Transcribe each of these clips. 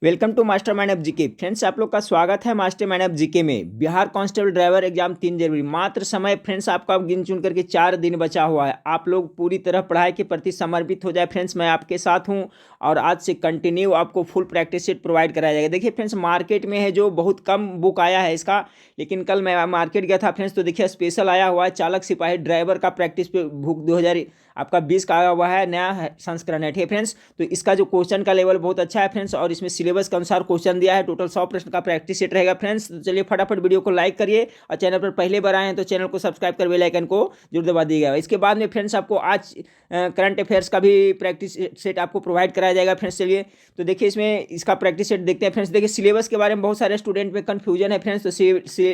Welcome to master mind of GK. Friends, आप लोग का स्वागत है मास्टर माइंड ऑफ जीके में। बिहार कांस्टेबल ड्राइवर एग्जाम 3 जनवरी, मात्र समय फ्रेंड्स आपका गिन चुन करके 4 दिन बचा हुआ है। आप लोग पूरी तरह पढ़ाई के प्रति समर्पित हो जाए। फ्रेंड्स, मैं आपके साथ हूं और आज से कंटिन्यू आपको फुल प्रैक्टिस सेट प्रोवाइड कराया जाएगा। देखिए फ्रेंड्स, मार्केट में है जो बहुत कम बुक आया है इसका, लेकिन कल मैं मार्केट गया था फ्रेंड्स, तो देखिए स्पेशल आया हुआ है चालक सिपाही ड्राइवर का प्रैक्टिस पे बुक 2020 का आया हुआ है, नया संस्करण है। ठीक है फ्रेंड्स, तो इसका जो क्वेश्चन का लेवल बहुत अच्छा है फ्रेंड्स, और इसमें सिलेबस के अनुसार क्वेश्चन दिया है। टोटल 100 प्रश्न का प्रैक्टिस सेट रहेगा फ्रेंड्स। तो चलिए फटाफट वीडियो को लाइक करिए और चैनल पर पहले बार आए हैं तो चैनल को सब्सक्राइब कर बेल आइकन को जरूर दबा दीजिएगा। इसके बाद में फ्रेंड्स आपको आज करंट अफेयर्स का भी प्रैक्टिस सेट आपको प्रोवाइड कराया जाएगा फ्रेंड्स। चलिए तो देखिए इसमें इसका प्रैक्टिस सेट देखते हैं फ्रेंड्स। देखिए सिलेबस के बारे में बहुत सारे स्टूडेंट में कन्फ्यूजन है फ्रेंड्स, तो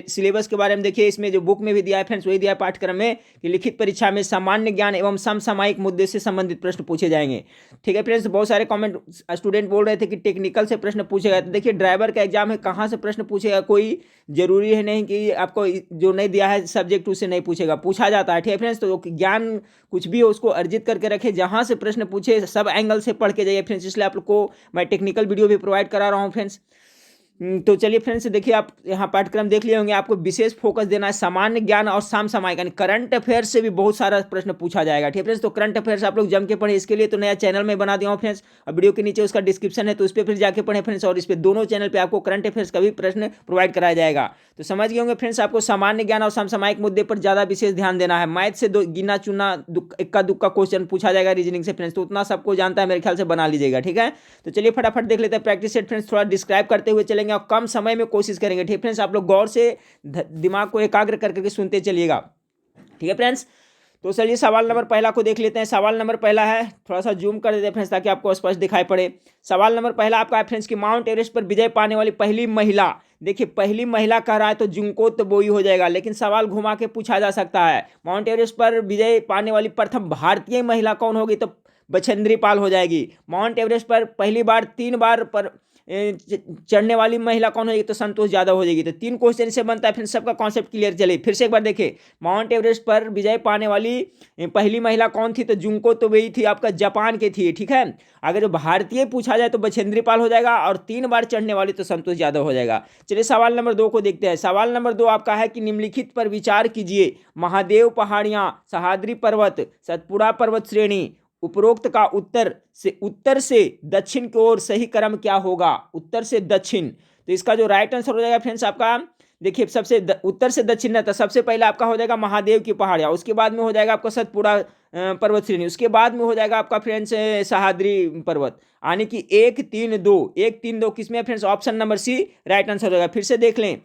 सिलेबस के बारे में देखिए इसमें जो बुक में भी दिया है फ्रेंड्स, वही दिया है पाठ्यक्रम में कि लिखित परीक्षा में सामान्य ज्ञान एवं समसामयिक मुद्दे से संबंधित प्रश्न पूछे जाएंगे। ठीक है फ्रेंड्स, बहुत सारे कमेंट स्टूडेंट बोल रहे थे कि टेक्निकल से प्रश्न पूछेगा, तो देखिए ड्राइवर का एग्जाम है, कहाँ से प्रश्न पूछेगा कोई जरूरी है नहीं कि आपको जो नहीं दिया है सब्जेक्ट उससे नहीं पूछेगा, पूछा जाता है। ठीक है फ्रेंड्स, तो ज्ञान कुछ भी हो उसको अर्जित करके रखे, जहाँ से प्रश्न पूछे सब एंगल से पढ़ के जाइए फ्रेंड्स। इसलिए आप लोग को मैं टेक्निकल वीडियो भी प्रोवाइड करा रहा हूँ फ्रेंड्स। तो चलिए फ्रेंड्स, देखिए आप यहाँ पाठ्यक्रम देख लिए होंगे। आपको विशेष फोकस देना है सामान्य ज्ञान और समसामयिक यानी करंट अफेयर से भी बहुत सारा प्रश्न पूछा जाएगा। ठीक है फ्रेंड्स, तो करंट अफेयर्स आप लोग जम के पढ़े। इसके लिए तो नया चैनल में बना दिया हूँ फ्रेंड्स, और वीडियो के नीचे उसका डिस्क्रिप्शन है, तो उस पर फिर जाके पढ़े फ्रेंड्स। और इस पर दोनों चैनल पर आपको करंट अफेयर्स का भी प्रश्न प्रोवाइड कराया जाएगा। तो समझ गए होंगे फ्रेंड्स, आपको सामान्य ज्ञान और समसामयिक मुद्दे पर ज़्यादा विशेष ध्यान देना है। मैथ से गिना चुना इक्का दुक्का क्वेश्चन पूछा जाएगा रीजनिंग से फ्रेंड्स, तो उतना सबको जानता है मेरे ख्याल से, बना लीजिएगा। ठीक है, तो चलिए फटाफट देख लेते हैं प्रैक्टिस सेट फ्रेंड्स। थोड़ा डिस्क्राइब करते हुए चलेंगे और कम समय में कोशिश करेंगे। ठीक है फ्रेंड्स, आप लोग गौर से दिमाग को एकाग्र करके सुनते चलिएगा। ठीक है फ्रेंड्स, तो चलिए सवाल नंबर पहला को देख लेते हैं। सवाल नंबर पहला है, थोड़ा सा जूम कर देते हैं फ्रेंड्स ताकि आपको स्पष्ट दिखाई पड़े। सवाल नंबर पहला आपका है फ्रेंड्स कि माउंट एवरेस्ट पर विजय पाने वाली पहली महिला। देखिए पहली महिला कह रहा है तो जुंको तबोई हो जाएगा, लेकिन सवाल घुमा के पूछा जा सकता है माउंट एवरेस्ट पर विजय पाने वाली प्रथम भारतीय महिला कौन होगी, तो बछेंद्री पाल हो जाएगी। माउंट एवरेस्ट पर पहली बार 3 बार पर चढ़ने वाली महिला कौन होगी, तो संतोष यादव हो जाएगी। तो 3 क्वेश्चन से बनता है फिर सबका कॉन्सेप्ट क्लियर। चलिए फिर से एक बार देखिए, माउंट एवरेस्ट पर विजय पाने वाली पहली महिला कौन थी, तो जुंको तोबेई थी, आपका जापान की थी। ठीक है, अगर जो भारतीय पूछा जाए तो बछेंद्री पाल हो जाएगा, और 3 बार चढ़ने वाली तो संतोष यादव हो जाएगा। चलिए सवाल नंबर 2 को देखते हैं। सवाल नंबर 2 आपका है कि निम्नलिखित पर विचार कीजिए, महादेव पहाड़ियां, सह्याद्री पर्वत, सतपुड़ा पर्वत श्रेणी, उपरोक्त का उत्तर से दक्षिण की ओर सही क्रम क्या होगा, उत्तर से दक्षिण। तो इसका जो राइट आंसर हो जाएगा फ्रेंड्स आपका, देखिए सबसे उत्तर से दक्षिण रहता, सबसे पहले आपका हो जाएगा महादेव की पहाड़ियाँ, उसके बाद में हो जाएगा आपका सतपुड़ा पर्वत श्रेणी, उसके बाद में हो जाएगा आपका फ्रेंड्स सह्याद्री पर्वत, यानी कि 1 3 2 किसमें friends, option number C right answer हो जाएगा। फिर से देख लें,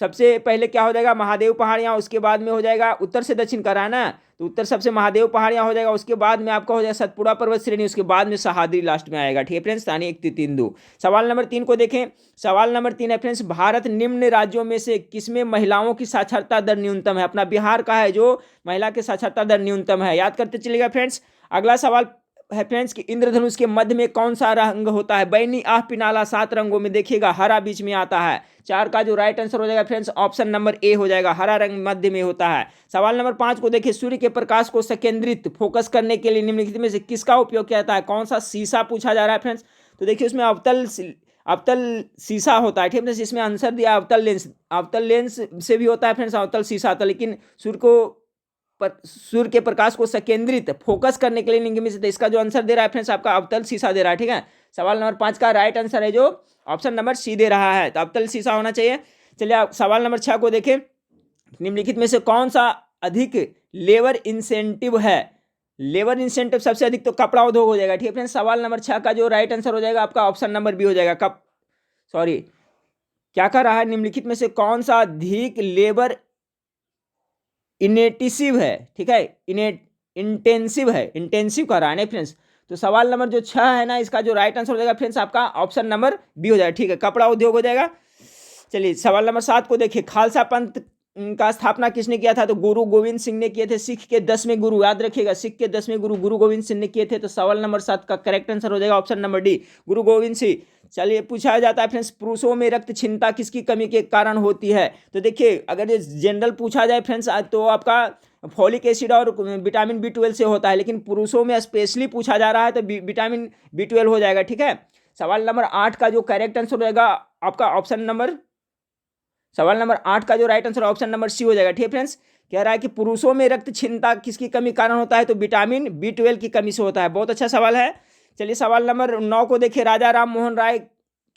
सबसे पहले क्या हो जाएगा महादेव पहाड़ियाँ, उसके बाद में हो जाएगा उत्तर से दक्षिण का रहा है ना, तो उत्तर सबसे महादेव पहाड़ियाँ हो जाएगा, उसके बाद में आपका हो जाएगा सतपुड़ा पर्वत श्रेणी, उसके बाद में सह्याद्री लास्ट में आएगा। ठीक है फ्रेंड्स, यानी 1 3 2। सवाल नंबर 3 को देखें। सवाल नंबर 3 है फ्रेंड्स, भारत निम्न राज्यों में से किसमें महिलाओं की साक्षरता दर न्यूनतम है। अपना बिहार का है जो महिला की साक्षरता दर न्यूनतम है, याद करते चलिएगा फ्रेंड्स। अगला सवाल है फ्रेंड्स कि इंद्रधनुष के मध्य में कौन सा रंग होता है, बैनी आह पिनाला 7 रंगों में देखिएगा हरा बीच में आता है। 4 का जो राइट आंसर हो जाएगा फ्रेंड्स, ऑप्शन नंबर ए हो जाएगा, हरा रंग मध्य में होता है। सवाल नंबर 5 को देखिए, सूर्य के प्रकाश को संकेंद्रित फोकस करने के लिए निम्नलिखित में से किसका उपयोग किया जाता है, कौन सा शीशा पूछा जा रहा है फ्रेंड्स। तो देखिए उसमें अवतल शीशा होता है। ठीक है, इसमें आंसर दिया अवतल लेंस से भी होता है फ्रेंड्स अवतल शीशा आता, लेकिन सूर्य के प्रकाश को संकेंद्रित फोकस करने के लिए निम्नलिखित में से इसका जो आंसर दे रहा है फ्रेंड्स आपका अवतल शीशा दे रहा है। ठीक है, सवाल नंबर 5 का राइट आंसर है जो ऑप्शन नंबर सी दे रहा है, तो अवतल शीशा होना चाहिए। चलिए आप सवाल नंबर 6 को देखें, निम्नलिखित में से कौन सा अधिक लेबर इंसेंटिव है। लेबर इंसेंटिव सबसे अधिक तो कपड़ा उद्योग हो जाएगा। ठीक है फ्रेंड्स, सवाल नंबर 6 का जो राइट आंसर हो जाएगा आपका ऑप्शन नंबर बी हो जाएगा। क्या कह रहा है, निम्नलिखित में से कौन सा अधिक लेबर इनेटिसिव है। ठीक है, इंटेंसिव का रहा है फ्रेंड्स। तो सवाल नंबर जो 6 है ना, इसका जो राइट आंसर हो जाएगा फ्रेंड्स आपका ऑप्शन नंबर बी हो जाएगा। ठीक है, कपड़ा उद्योग हो जाएगा। चलिए सवाल नंबर 7 को देखिए, खालसा पंथ का स्थापना किसने किया था, तो गुरु गोविंद सिंह ने किए थे। सिख के 10वें गुरु, याद रखिएगा, सिख के 10वें गुरु गुरु गोविंद सिंह ने किए थे। तो सवाल नंबर 7 का करेक्ट आंसर हो जाएगा ऑप्शन नंबर डी, गुरु गोविंद सिंह। चलिए पूछा जाता है फ्रेंड्स, पुरुषों में रक्त क्षीणता किसकी कमी के कारण होती है। तो देखिए अगर ये जनरल पूछा जाए फ्रेंड्स तो आपका फॉलिक एसिड और विटामिन B12 से होता है, लेकिन पुरुषों में स्पेशली पूछा जा रहा है तो विटामिन B12 हो जाएगा। ठीक है, सवाल नंबर 8 का जो करेक्ट आंसर हो जाएगा आपका सवाल नंबर 8 का जो right answer option number C हो जाएगा। ठीक है फ्रेंड्स, कह रहा है कि पुरुषों में रक्त क्षीणता किसकी कमी कारण होता है, तो विटामिन B12 की कमी से होता है। बहुत अच्छा सवाल है। चलिए सवाल नंबर 9 को देखिए, राजा राम मोहन राय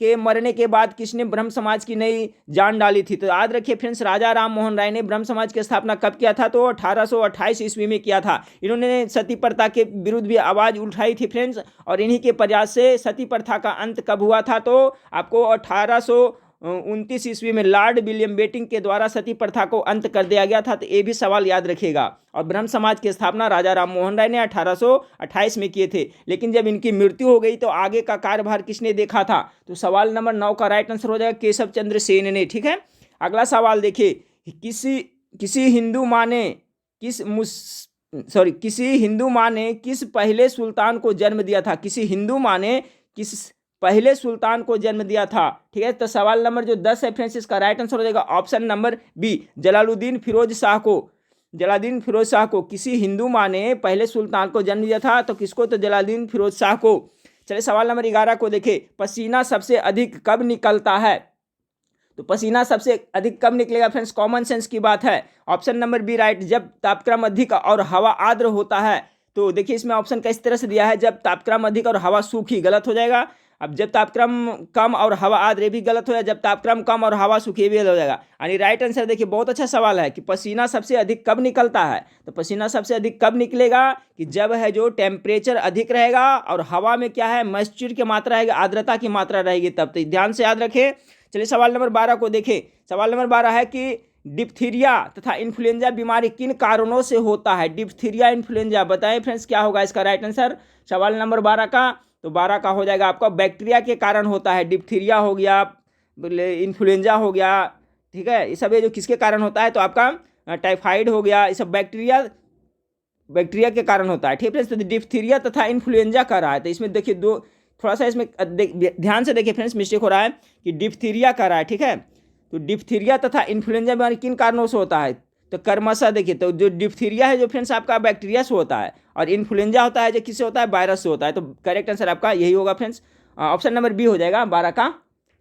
के मरने के बाद किसने ब्रह्म समाज की नई जान डाली थी, तो याद रखिए फ्रेंड्स, राजा राम मोहन राय ने ब्रह्म समाज की स्थापना कब किया था, तो 1828 ईस्वी में किया था। इन्होंने सती प्रथा के विरुद्ध भी आवाज उठाई थी फ्रेंड्स, और इन्हीं के प्रयास से सती प्रथा का अंत कब हुआ था, तो आपको 1829 ईस्वी में लॉर्ड विलियम बेटिंग के द्वारा सती प्रथा को अंत कर दिया गया था। तो ये भी सवाल याद रखिएगा। और ब्रह्म समाज की स्थापना राजा राम मोहन राय ने 1828 में किए थे। लेकिन जब इनकी मृत्यु हो गई तो आगे का कार्यभार किसने देखा था, तो सवाल नंबर 9 का राइट आंसर हो जाएगा केशव चंद्र सेन ने। ठीक है, अगला सवाल देखिए, किसी हिंदू माँ ने किस पहले सुल्तान को जन्म दिया था, किसी हिंदू माँ ने किस पहले सुल्तान को जन्म दिया था। ठीक है, तो सवाल नंबर जो 10 है फ्रेंड्स, इसका राइट आंसर हो जाएगा option number B, Jalaluddin Firoz Shah को किसी हिंदू माँ ने पहले सुल्तान को जन्म दिया था, तो किसको, तो जलालुद्दीन फिरोज शाह को। चलिए सवाल नंबर 11 को देखें, पसीना सबसे अधिक कब निकलता है, तो पसीना सबसे अधिक कब निकलेगा फ्रेंड्स, कॉमन सेंस की बात है। ऑप्शन नंबर बी राइट, जब तापक्रम अधिक और हवा आर्द्र होता है। तो देखिए इसमें ऑप्शन किस तरह से दिया है, जब तापक्रम अधिक और हवा सूखी, गलत हो जाएगा। अब जब तापक्रम कम और हवा आर्द्र भी गलत हो जाएगा, जब तापक्रम कम और हवा सूखी भी गलत हो जाएगा। यानी राइट आंसर देखिए, बहुत अच्छा सवाल है कि पसीना सबसे अधिक कब निकलता है, तो पसीना सबसे अधिक कब निकलेगा कि जब है जो टेम्परेचर अधिक रहेगा और हवा में क्या है, मॉइस्चर की मात्रा रहेगी, आर्द्रता की मात्रा रहेगी तब। तो ध्यान से याद रखें। चलिए सवाल नंबर 12 को देखें, सवाल नंबर 12 है कि डिप्थीरिया तथा इन्फ्लुएंजा बीमारी किन कारणों से होता है, डिप्थीरिया इन्फ्लुएंजा, बताएं फ्रेंड्स क्या होगा इसका राइट आंसर सवाल नंबर 12 का, तो 12 का हो जाएगा आपका बैक्टीरिया के कारण होता है। डिप्थीरिया हो गया, इन्फ्लुएंजा हो गया, ठीक है, ये सब ये जो किसके कारण होता है, तो आपका टाइफाइड हो गया, ये सब बैक्टीरिया के कारण होता है। ठीक है फ्रेंड्स, तो डिप्थीरिया तथा इन्फ्लुएंजा कर रहा है, तो इसमें देखिए दो थोड़ा सा इसमें ध्यान से देखिए फ्रेंड्स, मिस्टेक हो रहा है कि डिप्थीरिया कर रहा है। ठीक है, तो डिप्थीरिया तथा इन्फ्लुएंजा बीमारी किन कारणों से होता है, तो कर्मशः देखिए, तो जो डिप्थीरिया है जो फ्रेंड्स आपका बैक्टीरिया से होता है, और इन्फ्लुएंजा होता है जो किससे होता है, वायरस से होता है। तो करेक्ट आंसर आपका यही होगा फ्रेंड्स, ऑप्शन नंबर बी हो जाएगा 12 का,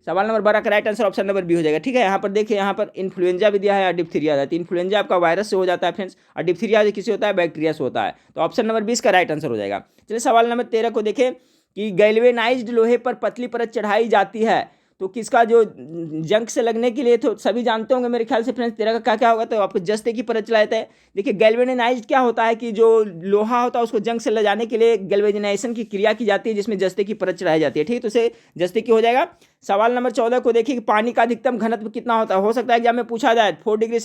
सवाल नंबर 12 का right answer option number B हो जाएगा। ठीक है, यहाँ पर देखिए, यहाँ पर इन्फ्लुएंजा भी दिया है और डिप्थीरिया है, तो इन्फ्लुएंजा आपका वायरस से हो जाता है फ्रेंड्स, और डिप्थीरिया जो किसी होता है, बैक्टीरिया से होता है। तो ऑप्शन नंबर 20 का राइट आंसर हो जाएगा। चलिए सवाल नंबर 13 को देखें कि गैल्वेनाइज्ड लोहे पर पतली परत चढ़ाई जाती है, तो किसका जो जंग से लगने के लिए, तो सभी जानते होंगे मेरे ख्याल से फ्रेंड्स 13 का क्या क्या होगा, तो आपको जस्ते की परत चलाते हैं। देखिए गैल्वेनाइज्ड क्या होता है कि जो लोहा होता है उसको जंग से ले जाने के लिए गैल्वेनाइजेशन की क्रिया की जाती है, जिसमें जस्ते की परत चढ़ाई जाती है। ठीक है, तो उसे जस्ते की हो जाएगा। सवाल नंबर 14 को देखिए कि पानी का अधिकतम घनत्व कितना होता है, हो सकता है एग्जाम में पूछा जाए। 4 डिग्री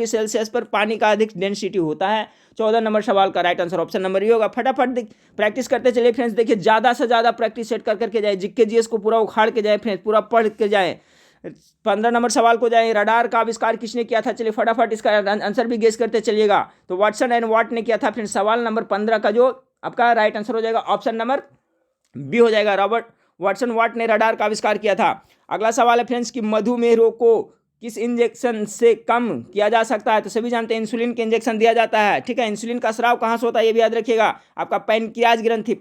सेल्सियस पर पानी का अधिक डेंसिटी होता है। 14 नंबर सवाल का राइट आंसर ऑप्शन नंबर ये होगा। फटाफट प्रैक्टिस करते चलिए फ्रेंड्स, देखिए ज़्यादा से ज़्यादा प्रैक्टिस सेट करके जाए, जीके जीएस को पूरा उखाड़ के जाए फ्रेंड्स, पूरा पढ़ के जाए। 15 नंबर सवाल को जाए, रडार का आविष्कार किसने किया था, चलिए फटाफट इसका आंसर भी गेस करते चलिएगा। तो वाटसन एंड वाट ने किया था फ्रेंड्स। सवाल नंबर 15 का जो आपका राइट आंसर हो जाएगा ऑप्शन नंबर बी हो जाएगा, रॉबर्ट वाटसन वाट ने रडार का आविष्कार किया था। अगला सवाल है फ्रेंड्स कि मधुमेह रोग को किस इंजेक्शन से कम किया जा सकता है, तो सभी जानते हैं इंसुलिन के इंजेक्शन दिया जाता है। ठीक है, इंसुलिन का स्राव कहाँ से होता है ये भी याद रखिएगा, आपका पैनक्रियाज ग्रंथि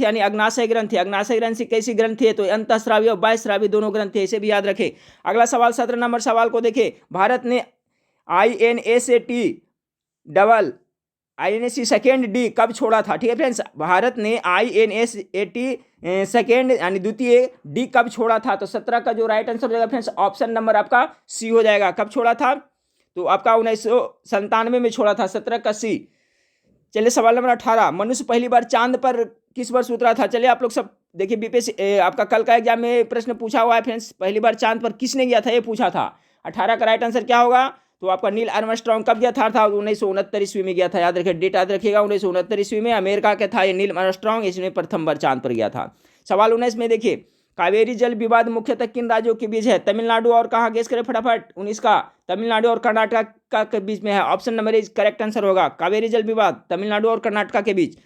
यानी अग्नाशय ग्रंथि कैसी ग्रंथि है, तो अंतःस्रावी और बाह्यस्रावी दोनों ग्रंथि है, इसे भी याद रखें। अगला सवाल 17 नंबर सवाल को देखें, भारत ने INSAT सेकेंड डी कब छोड़ा था। ठीक है फ्रेंड्स, भारत ने INSAT सेकेंड यानी द्वितीय डी कब छोड़ा था, तो 17 का जो राइट आंसर हो जाएगा फ्रेंड्स ऑप्शन नंबर आपका सी हो जाएगा। कब छोड़ा था, तो आपका 1997 में छोड़ा था, 17 का सी। चलिए सवाल नंबर 18, मनुष्य पहली बार चांद पर किस वर्ष उतरा था। चलिए आप लोग सब देखिए, बीपीएससी आपका कल का एग्जाम में प्रश्न पूछा हुआ है फ्रेंड्स, पहली बार चांद पर किसने गया था ये पूछा था। 18 का राइट आंसर क्या होगा, तो आपका नील आर्मस्ट्रांग कब गया था, 1969 ईस्वी में गया था। याद रखिए, डेट याद रखिएगा, 1969 ईस्वी में अमेरिका का था ये नील आर्मस्ट्रांग, इसमें प्रथम बार चांद पर गया था। सवाल 19 में देखिए, कावेरी जल विवाद मुख्यतः किन राज्यों के बीच है, तमिलनाडु और कहाँ, गेस करें फटाफट। 19 का तमिलनाडु और कर्नाटक के बीच में है, option number is correct answer होगा, कावेरी जल विवाद तमिलनाडु और कर्नाटक के बीच।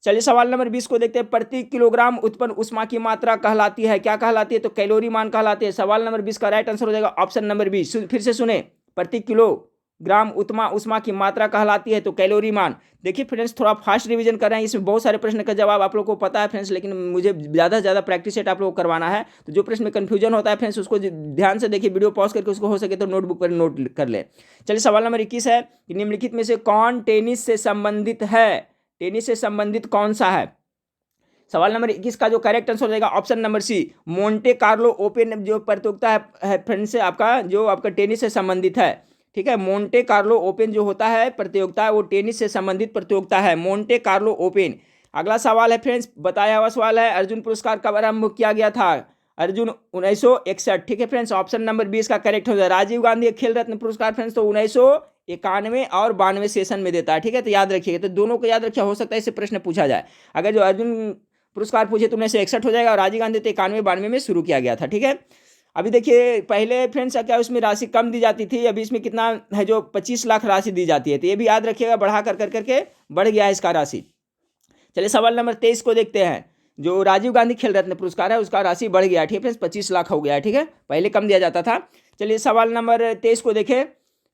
चलिए सवाल नंबर 20 को देखते हैं, प्रति किलोग्राम उत्पन्न ऊष्मा की मात्रा कहलाती है, क्या कहलाती है, तो कैलोरी मान कहलाती है। सवाल नंबर 20 का राइट आंसर हो जाएगा ऑप्शन नंबर बी। फिर से सुने, प्रति किलो ग्राम उत्मा उष्मा की मात्रा कहलाती है? तो कैलोरी मान। देखिए फ्रेंड्स, थोड़ा फास्ट रिवीजन कर रहे हैं, इसमें बहुत सारे प्रश्न का जवाब आप लोग को पता है फ्रेंड्स, लेकिन मुझे ज़्यादा से ज़्यादा प्रैक्टिस सेट आप लोग को करवाना है। तो जो प्रश्न में कन्फ्यूजन होता है फ्रेंड्स, उसको ध्यान से देखिए, वीडियो पॉज करके उसको हो सके तो नोटबुक पर नोट कर ले। चलिए, सवाल नंबर 21 है कि निम्नलिखित में से कौन टेनिस से संबंधित है? टेनिस से संबंधित कौन सा है? सवाल नंबर 21 का जो करेक्ट आंसर हो जाएगा option number C, Monte Carlo Open जो प्रतियोगिता है फ्रेंड्स से आपका जो आपका टेनिस से संबंधित है। ठीक है, मोंटे कार्लो ओपन जो होता है प्रतियोगिता है वो टेनिस से संबंधित प्रतियोगिता है, मोंटे कार्लो ओपन। अगला सवाल है फ्रेंड्स, बताया हुआ सवाल है, अर्जुन पुरस्कार कब आरंभ किया गया था? अर्जुन 1961। ठीक है फ्रेंड्स, ऑप्शन नंबर 20 का करेक्ट हो जाए। राजीव गांधी खेल रत्न पुरस्कार फ्रेंड्स तो 1991 और 92 सेशन में देता है। ठीक है, तो याद रखिएगा, तो दोनों को याद रखिए, हो सकता है इससे प्रश्न पूछा जाए। अगर जो अर्जुन पुरस्कार पूछे तो 1961 हो जाएगा, और राजीव गांधी तो 91-92 में शुरू किया गया था। ठीक है, अभी देखिए पहले फ्रेंड्स क्या उसमें राशि कम दी जाती थी, अभी इसमें कितना है जो 25 लाख राशि दी जाती है, तो ये भी याद रखिएगा, बढ़ा कर करके बढ़ गया है इसका राशि। चलिए सवाल नंबर 23 को देखते हैं, जो राजीव गांधी खेल रत्न पुरस्कार है उसका राशि बढ़ गया है। ठीक है फ्रेंड्स, 25 लाख हो गया है। ठीक है, पहले कम दिया जाता था। चलिए सवाल नंबर 23 को देखें,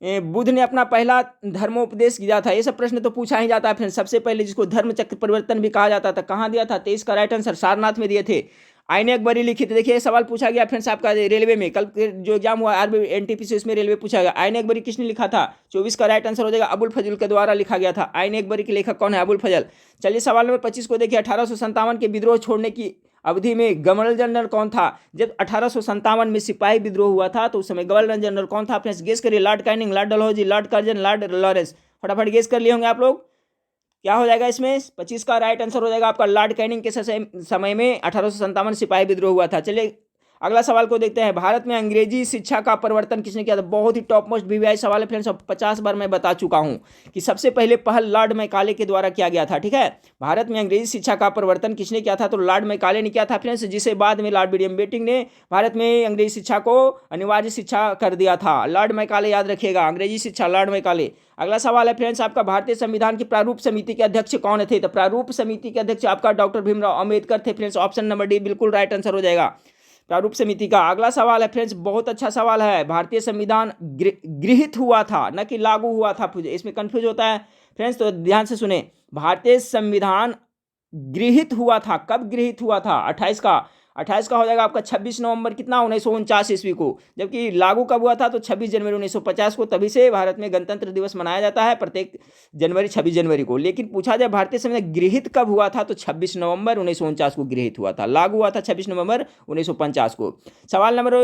बुद्ध ने अपना पहला धर्मोपदेश किया था? ये सब प्रश्न तो पूछा ही जाता है फ्रेंड्स। सबसे पहले जिसको धर्म चक्र परिवर्तन भी कहा जाता था, कहाँ दिया था? 23 का राइट आंसर सारनाथ में दिए थे। आईने अकबरी लिखित, देखिए सवाल पूछा गया फ्रेंड्स आपका रेलवे में, कल जो एग्जाम हुआ आरबी एनटीपीसी उसमें रेलवे पूछा गया, आईने अकबरी किसने लिखा था? 24 का राइट आंसर हो जाएगा अबुल फजल के द्वारा लिखा गया था। आईने अकबरी के लेखक कौन है? अबुल फजल। चलिए सवाल नंबर 25 को देखिए, 1857 के विद्रोह छोड़ने की अवधि में गवर्नर जनरल कौन था? जब 1857 में सिपाही विद्रोह हुआ था तो उस समय गवर्नर जनरल कौन था? फ्रेंड्स गेस करिए, Lord Canning, Lord Dalhousie, Lord Curzon, Lord Lawrence. फटाफट गेस कर लिए होंगे आप लोग, क्या हो जाएगा इसमें? 25 का राइट आंसर हो जाएगा आपका लॉर्ड कैनिंग के समय में 1857 सिपाही विद्रोह हुआ था। चलिए अगला सवाल को देखते हैं, भारत में अंग्रेजी शिक्षा का प्रवर्तन किसने किया था? बहुत ही टॉप मोस्ट वीवीआई सवाल है फ्रेंड्स, 50 बार मैं बता चुका हूं कि सबसे पहले पहल लॉर्ड मैकाले के द्वारा किया गया था। ठीक है, भारत में अंग्रेजी शिक्षा का प्रवर्तन किसने किया था? तो लॉर्ड मैकाले ने किया था फ्रेंड्स, जिसे बाद में लॉर्ड विलियम बेंटिंक ने भारत में अंग्रेजी शिक्षा को अनिवार्य शिक्षा कर दिया था। लॉर्ड मैकाले याद रखिएगा, अंग्रेजी शिक्षा लॉर्ड मैकाले। अगला सवाल है फ्रेंड्स आपका, भारतीय संविधान की प्रारूप समिति के अध्यक्ष कौन थे? तो प्रारूप समिति के अध्यक्ष आपका डॉक्टर भीमराव अंबेडकर थे फ्रेंड्स, ऑप्शन नंबर डी बिल्कुल राइट आंसर हो जाएगा प्रारूप समिति का। अगला सवाल है फ्रेंड्स, बहुत अच्छा सवाल है, भारतीय संविधान गृहीत हुआ था न कि लागू हुआ था? इसमें कंफ्यूज होता है फ्रेंड्स, तो ध्यान से सुने, भारतीय संविधान गृहीत हुआ था। कब गृहीत हुआ था? 28 का हो जाएगा आपका 26 नवंबर कितना 1949 ईस्वी को। जबकि लागू कब हुआ था? तो 26 जनवरी 1950 को। तभी से भारत में गणतंत्र दिवस मनाया जाता है प्रत्येक जनवरी 26 जनवरी को। लेकिन पूछा जाए भारतीय संविधान गृहीत कब हुआ था, तो 26 नवंबर 1949 को गृहीत हुआ था, लागू हुआ था 26 नवंबर 1950 को। सवाल नंबर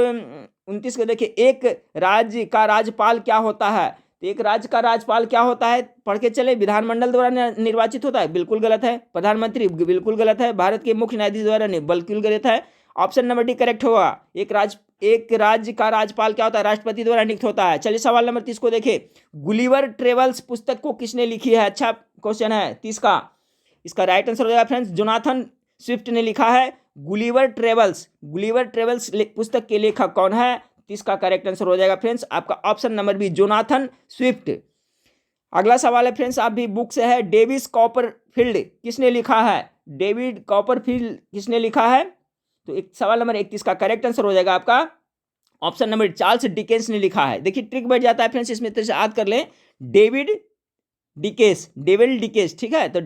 29 को देखिए, एक राज्य का राज्यपाल क्या होता है? तो एक राज्य का राज्यपाल क्या होता है? पढ़ के चले, विधानमंडल द्वारा निर्वाचित होता है, बिल्कुल गलत है। प्रधानमंत्री, बिल्कुल गलत है। भारत के मुख्य न्यायाधीश द्वारा, बिल्कुल गलत है। ऑप्शन नंबर डी करेक्ट होगा, एक राज्य का राज्यपाल क्या होता है? राष्ट्रपति द्वारा नियुक्त होता है। चलिए सवाल नंबर 30 को देखिए, गुलिवर ट्रेवल्स पुस्तक को किसने लिखी है? अच्छा क्वेश्चन है 30 का, इसका राइट आंसर हो जाएगा फ्रेंड्स जोनाथन स्विफ्ट ने लिखा है गुलिवर ट्रेवल्स। गुलिवर ट्रेवल्स पुस्तक के लेखक कौन है? इसका करेक्ट आंसर हो जाएगा फ्रेंड्स आपका option number B Jonathan Swift. अगला सवाल है फ्रेंड्स आप भी बुक से है, डेविस कॉपरफील्ड किसने लिखा है? डेविड कॉपरफील्ड किसने लिखा है? तो एक सवाल नंबर 31 का करेक्ट आंसर हो जाएगा आपका ऑप्शन नंबर चार्ल्स डिकेंस ने लिखा है। देखिए ट्रिक बैठ जाता है फ्रेंड्स, इसमें तरह से याद कर लें, डेविड डिकेस। ठीक है, तो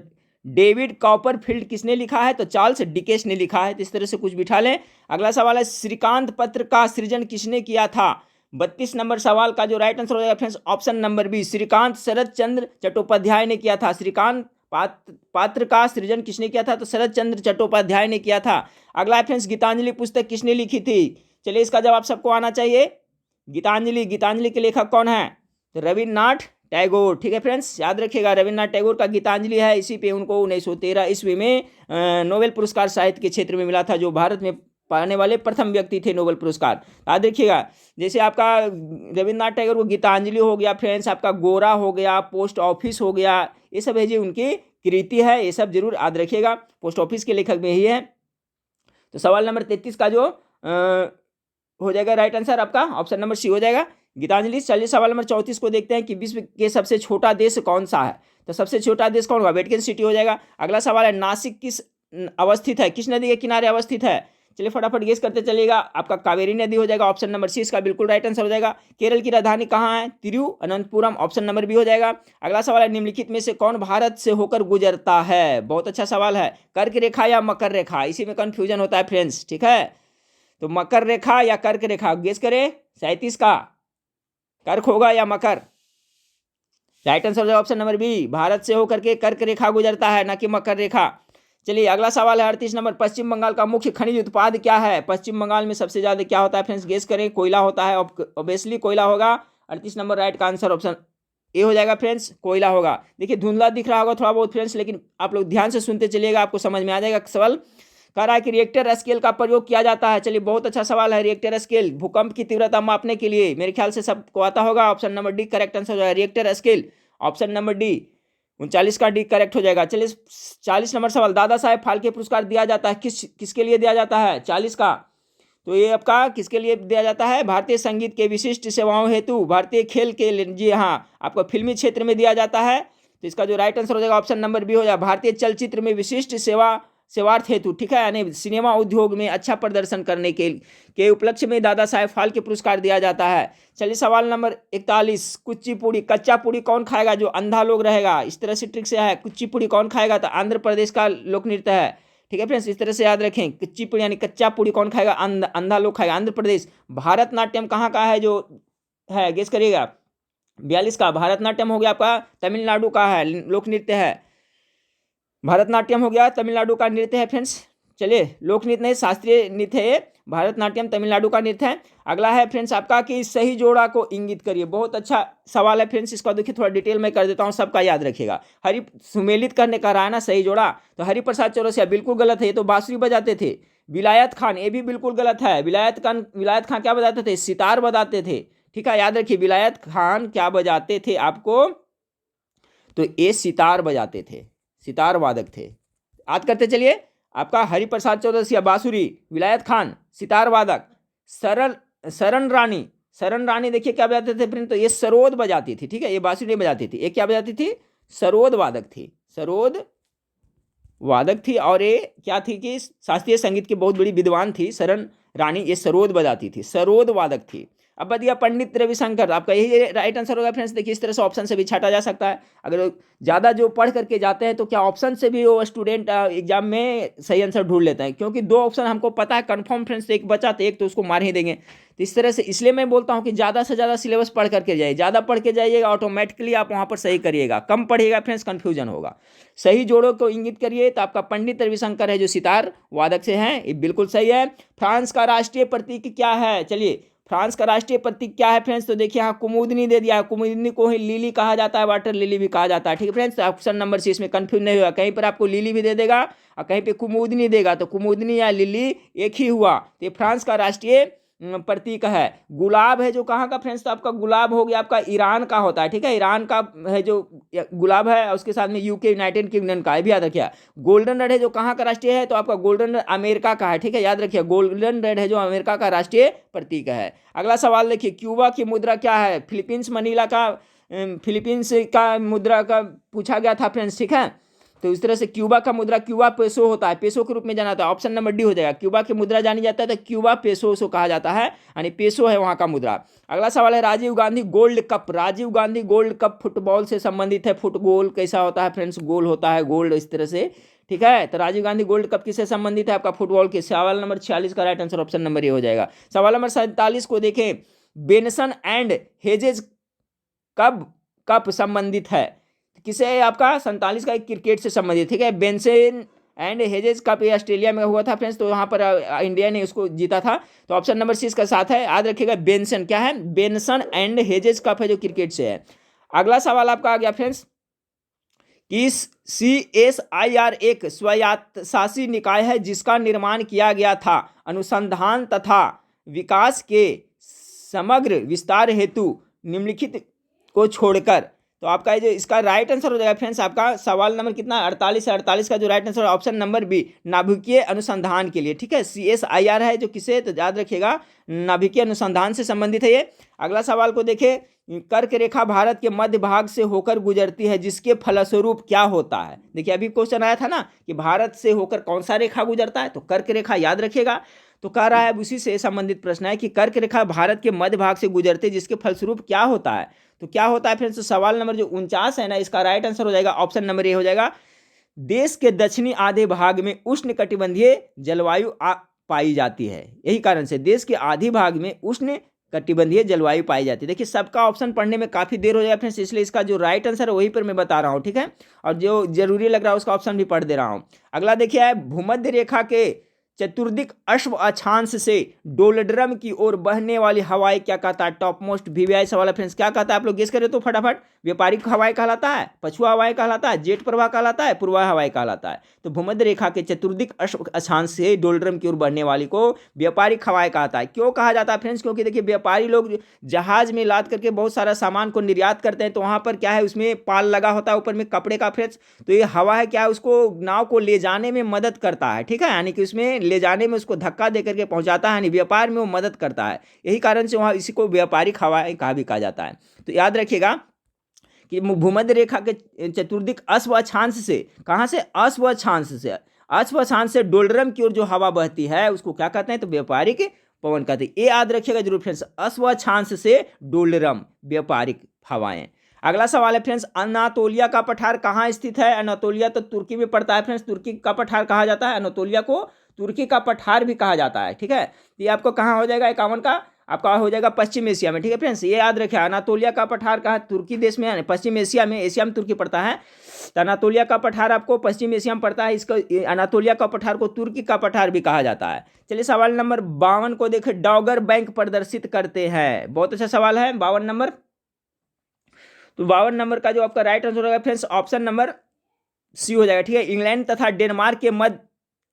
डेविड कॉपरफील्ड किसने लिखा है? तो चार्ल्स डिकेंस ने लिखा है। तो इस तरह से कुछ बिठा लें। अगला सवाल है, श्रीकांत पत्र का सृजन किसने किया था? 32 नंबर सवाल का जो राइट आंसर हो जाएगा friends option number B, Shrikant Sharat Chandra Chattopadhyay ने किया था। श्रीकांत पात्र का सृजन किसने किया था? तो शरद चंद्र चट्टोपाध्याय ने किया था। अगला फ्रेंड्स, गीतांजलि पुस्तक किसने लिखी थी? चलिए इसका जवाब सबको आना चाहिए। गीतांजलि के लेखक कौन है? तो रविन्द्रनाथ टैगोर। ठीक है फ्रेंड्स, याद रखिएगा रविन्द्रनाथ टैगोर का गीतांजलि है, इसी पे उनको 1913 ईस्वी में नोबेल पुरस्कार साहित्य के क्षेत्र में मिला था, जो भारत में पाने वाले प्रथम व्यक्ति थे नोबेल पुरस्कार। याद रखिएगा, जैसे आपका रविन्द्रनाथ टैगोर को गीतांजलि हो गया फ्रेंड्स, आपका गोरा हो गया, पोस्ट ऑफिस हो गया, ये सब है जी उनकी कृति है, ये सब जरूर याद रखिएगा। पोस्ट ऑफिस के लेखक में ही है। तो सवाल नंबर 33 का जो हो जाएगा राइट आंसर आपका ऑप्शन नंबर सी हो जाएगा गीतांजलि। चलिए सवाल नंबर 34 को देखते हैं कि विश्व के सबसे छोटा देश कौन सा है? तो सबसे छोटा देश कौन होगा? वेटिकन सिटी हो जाएगा। अगला सवाल है, नासिक किस अवस्थित है? किस नदी के किनारे अवस्थित है? चलिए फटाफट गेस करते चलिएगा। आपका कावेरी नदी हो जाएगा, ऑप्शन नंबर सी इसका बिल्कुल राइट आंसर हो जाएगा। केरल की राजधानी कहाँ है? तिरुवनंतपुरम, ऑप्शन नंबर बी हो जाएगा। अगला सवाल है, निम्नलिखित में से कौन भारत से होकर गुजरता है? बहुत अच्छा सवाल है। कर्क रेखा या मकर रेखा, इसी में कंफ्यूजन होता है फ्रेंड्स, ठीक है। तो मकर रेखा या कर्क रेखा, गेस करें। 37 का कर्क होगा या मकर? राइट आंसर हो जाएगा ऑप्शन नंबर बी, भारत से होकर के कर्क रेखा गुजरता है, ना कि मकर रेखा। चलिए अगला सवाल है 38 नंबर, पश्चिम बंगाल का मुख्य खनिज उत्पाद क्या है? पश्चिम बंगाल में सबसे ज्यादा क्या होता है फ्रेंड्स? गेस करें। कोयला होता है, ऑब्वियसली कोयला होगा। 38 नंबर राइट का आंसर ऑप्शन ए हो जाएगा फ्रेंड्स, कोयला होगा। देखिए धुंधला दिख रहा होगा थोड़ा बहुत फ्रेंड्स, लेकिन आप लोग ध्यान से सुनते चलिएगा, आपको समझ में आ जाएगा। सवाल कह रहा है कि रिएक्टर स्केल का प्रयोग किया जाता है। चलिए बहुत अच्छा सवाल है। रिएक्टर स्केल भूकंप की तीव्रता मापने के लिए, मेरे ख्याल से सबको आता होगा। Option number D correct answer हो जाएगा, Richter scale, option number D. 39 का डी करेक्ट हो जाएगा। चलिए 40 नंबर सवाल, दादा साहेब फाल्के पुरस्कार दिया जाता है किसके लिए दिया जाता है? 40 का, तो ये आपका किसके लिए दिया जाता है? भारतीय संगीत के विशिष्ट सेवाओं हेतु, भारतीय खेल के लिए, जी हाँ, आपको फिल्मी क्षेत्र में दिया जाता है। तो इसका जो राइट आंसर हो जाएगा ऑप्शन नंबर बी हो जाएगा, भारतीय चलचित्र में विशिष्ट सेवार्थ हेतु, ठीक है, यानी सिनेमा उद्योग में अच्छा प्रदर्शन करने के उपलक्ष्य में दादा साहेब फाल्के पुरस्कार दिया जाता है। चलिए सवाल नंबर 41, कुचिपुड़ी, कच्चा पूड़ी कौन खाएगा? जो अंधा लोग रहेगा, इस तरह से ट्रिक से है। कुचिपुड़ी कौन खाएगा? तो आंध्र प्रदेश का लोक नृत्य है, ठीक है फ्रेंड्स, इस तरह से याद रखें। कुचिपुड़ी यानी कच्चा पूड़ी कौन खाएगा? अंधा लोग खाएगा, आंध्र प्रदेश। भारतनाट्यम कहाँ का है जो है? गेस करिएगा। 42 का भारतनाट्यम हो गया आपका तमिलनाडु का है, लोक नृत्य है। भारतनाट्यम हो गया तमिलनाडु का नृत्य है फ्रेंड्स। चलिए लोक नृत्य नहीं, शास्त्रीय नृत्य है। भारतनाट्यम तमिलनाडु का नृत्य है। अगला है फ्रेंड्स आपका कि सही जोड़ा को इंगित करिए। बहुत अच्छा सवाल है फ्रेंड्स, इसका देखिए थोड़ा डिटेल में कर देता हूँ, सबका याद रखिएगा। हरि सुमेलित करने का रहा है ना सही जोड़ा, तो हरिप्रसाद चौरसिया बिल्कुल गलत है, ये तो बांसुरी बजाते थे। विलायत खान, ये भी बिल्कुल गलत है। विलायत खान क्या बजाते थे? सितार बजाते थे, ठीक है, याद रखिए। विलायत खान क्या बजाते थे आपको? तो ये सितार बजाते थे, सितार वादक थे। याद करते चलिए। आपका हरिप्रसाद चौरसिया बांसुरी, विलायत खान सितार वादक, शरण रानी देखिए क्या बजाते थे फ्रेंड? तो ये सरोद बजाती थी, ठीक है, ये बांसुरी नहीं बजाती थी। ये क्या बजाती थी? सरोद वादक थी, सरोद वादक थी। और ये क्या थी कि शास्त्रीय संगीत की बहुत बड़ी विद्वान थी शरण रानी, ये सरोद बजाती थी, सरोद वादक थी। अब बच गया पंडित रविशंकर, आपका यही राइट आंसर होगा फ्रेंड्स। देखिए इस तरह से ऑप्शन से भी छाटा जा सकता है। अगर ज़्यादा जो पढ़ करके जाते हैं तो क्या ऑप्शन से भी वो स्टूडेंट एग्जाम में सही आंसर ढूंढ लेते हैं, क्योंकि 2 ऑप्शन हमको पता है कन्फर्म फ्रेंड्स, एक बचा तो एक तो उसको मार ही देंगे। तो इस तरह से इसलिए मैं बोलता हूँ कि ज़्यादा से ज़्यादा सिलेबस पढ़ करके जाइए। ज़्यादा पढ़ के जाइएगा ऑटोमेटिकली आप वहाँ पर सही करिएगा, कम पढ़िएगा फ्रेंड्स कन्फ्यूजन होगा। सही जोड़ों को इंगित करिए। तो आपका पंडित रविशंकर है जो सितार वादक से हैं, ये बिल्कुल सही है। फ्रांस का राष्ट्रीय प्रतीक क्या है? चलिए फ्रांस का राष्ट्रीय प्रतीक क्या है फ्रेंड्स? तो देखिए यहाँ कुमुदनी दे दिया है। कुमुदनी को ही लिली कहा जाता है, वाटर लिली भी कहा जाता है, ठीक है फ्रेंड्स। ऑप्शन नंबर सी इसमें कंफ्यूज नहीं होगा, कहीं पर आपको लिली भी दे देगा और कहीं पे कुमुदनी देगा, तो कुमुदनी या लिली एक ही हुआ। तो ये फ्रांस का राष्ट्रीय प्रतीक है। गुलाब है जो कहाँ का फ्रेंड्स? तो आपका गुलाब हो गया आपका ईरान का होता है, ठीक है, ईरान का है जो गुलाब है, उसके साथ में यूके यूनाइटेड किंगडम का है, भी याद रखिए। गोल्डन रेड है जो कहाँ का राष्ट्रीय है? तो आपका गोल्डन रेड अमेरिका का है, ठीक है, याद रखिए। गोल्डन रेड है जो अमेरिका का राष्ट्रीय प्रतीक है। अगला सवाल देखिए, क्यूबा की मुद्रा क्या है? फिलीपींस मनीला का, फिलीपींस का मुद्रा का पूछा गया था फ्रेंड्स, ठीक है। तो इस तरह से क्यूबा का मुद्रा क्यूबा पेसो होता है, पेसो के रूप में जाना जाता है। ऑप्शन नंबर डी हो जाएगा, क्यूबा की मुद्रा जानी जाता है तो क्यूबा पेसो उसको कहा जाता है, यानी पेसो है वहाँ का मुद्रा। अगला सवाल है Rajiv Gandhi gold cup. Rajiv Gandhi gold cup football से संबंधित है। फुटबॉल कैसा होता है फ्रेंड्स? गोल होता है, गोल्ड इस तरह से, ठीक है। तो राजीव गांधी गोल्ड कप किससे संबंधित है? आपका फुटबॉल के। सवाल नंबर 46 का right answer option number A हो जाएगा। सवाल नंबर 47 को देखें, बेनसन एंड हेजेज कप संबंधित है किसे? आपका 47 का एक क्रिकेट से संबंधित, ठीक है। बेंसन एंड हेजेस कप ये ऑस्ट्रेलिया में हुआ था फ्रेंड्स, तो यहाँ पर इंडिया ने उसको जीता था। तो ऑप्शन नंबर 6 का साथ है, याद रखिएगा। बेंसन क्या है? बेंसन एंड हेजेस कप है जो क्रिकेट से है। अगला सवाल आपका आ गया फ्रेंड्स कि CSIR एक स्वायत्तशासी निकाय है जिसका निर्माण किया गया था अनुसंधान तथा विकास के समग्र विस्तार हेतु निम्नलिखित को छोड़कर। तो आपका ये जो इसका राइट आंसर हो जाएगा फ्रेंड्स, आपका सवाल नंबर कितना 48 है। 48 का जो right answer option number B, नाभिकीय अनुसंधान के लिए, ठीक है। CSIR है जो किसे? तो याद रखिएगा नाभिकीय अनुसंधान से संबंधित है ये। अगला सवाल को देखें, कर्क रेखा भारत के मध्य भाग से होकर गुजरती है जिसके फलस्वरूप क्या होता है? देखिए अभी क्वेश्चन आया था ना कि भारत से होकर कौन सा रेखा गुजरता है, तो कर्क रेखा, याद रखिएगा। तो कह रहा है, अब उसी से संबंधित प्रश्न है कि कर्क रेखा भारत के मध्य भाग से गुजरते जिसके फलस्वरूप क्या होता है। तो क्या होता है फ्रेंड्स, सवाल नंबर जो 49 है ना, इसका राइट आंसर हो जाएगा ऑप्शन नंबर ए हो जाएगा। देश के दक्षिणी आधे भाग में उष्ण कटिबंधीय जलवायु पाई जाती है। यही कारण से देश के आधे भाग में उष्ण कटिबंधीय जलवायु पाई जाती है। देखिए सबका ऑप्शन पढ़ने में काफी देर हो जाएगा फ्रेंड्स, इसलिए इसका जो राइट आंसर है वही पर मैं बता रहा हूं, ठीक है। और जो जरूरी लग रहा है उसका ऑप्शन भी पढ़ दे रहा हूं। अगला देखिए है, भूमध्य रेखा के चतुर्दिक अश्व अक्षांश से डोलड्रम की ओर बहने वाली हवाएं क्या कहता है। टॉप मोस्ट वीवीआई सवाल है फ्रेंड्स, क्या कहता है आप लोग गेस करें तो फटाफट। व्यापारिक हवाएं कहलाता है, पछुआ हवाएं कहलाता है, जेट प्रवाह कहलाता है, पूर्वा हवाएं कहलाता है। तो भूमध्य रेखा के चतुर्दिक अश्व अक्षांश से डोलड्रम की ओर बढ़ने वाली को व्यापारिक हवाएं कहता है। क्यों कहा जाता है फ्रेंड्स, क्योंकि देखिए व्यापारी लोग जहाज में लाद करके बहुत सारा सामान को निर्यात करते हैं, तो वहां पर क्या है, उसमें पाल लगा होता है ऊपर में कपड़े का फ्रेंड्स। तो ये हवा है क्या है, उसको नाव को ले जाने में मदद करता है, ठीक है, यानी कि उसमें ले जाने में उसको धक्का दे करके पहुंचाता है, यानी व्यापार में वो मदद करता है। यही कारण से वहां इसी को व्यापारिक हवाएं कहा जाता है। तो याद रखिएगा कि भूमध्य रेखा के चतुर्दिक अश्व अक्षांश से, कहां से, अश्व अक्षांश से डोलड्रम की ओर जो हवा बहती है उसको क्या कहते हैं, तो व्यापारिक पवन कहते हैं। ये याद रखिएगा जरूर फ्रेंड्स, अश्व अक्षांश से डोलड्रम, व्यापारिक हवाएं। अगला सवाल है फ्रेंड्स, अनातोलिया का पठार कहाँ स्थित है। अनातोलिया तो तुर्की में पड़ता है फ्रेंड्स, तुर्की का पठार कहा जाता है, अनातोलिया को तुर्की का पठार भी कहा जाता है, ठीक है। ये आपको कहाँ हो जाएगा, 51 का आपका हो जाएगा पश्चिम एशिया में, ठीक है फ्रेंड्स। ये याद रखिए, अनातोलिया का पठार कहाँ, तुर्की देश में, पश्चिम एशिया में, एशिया में तुर्की पड़ता है। तो अनातोलिया का पठार आपको पश्चिम एशिया में पड़ता है, इसको अनातोलिया का पठार को तुर्की का पठार भी कहा जाता है। चलिए सवाल नंबर 52 को देखें, डॉगर बैंक प्रदर्शित करते हैं। बहुत अच्छा सवाल है 52 नंबर। तो 52 नंबर का जो आपका राइट आंसर होगा फ्रेंड्स ऑप्शन नंबर सी हो जाएगा, ठीक है। इंग्लैंड तथा डेनमार्क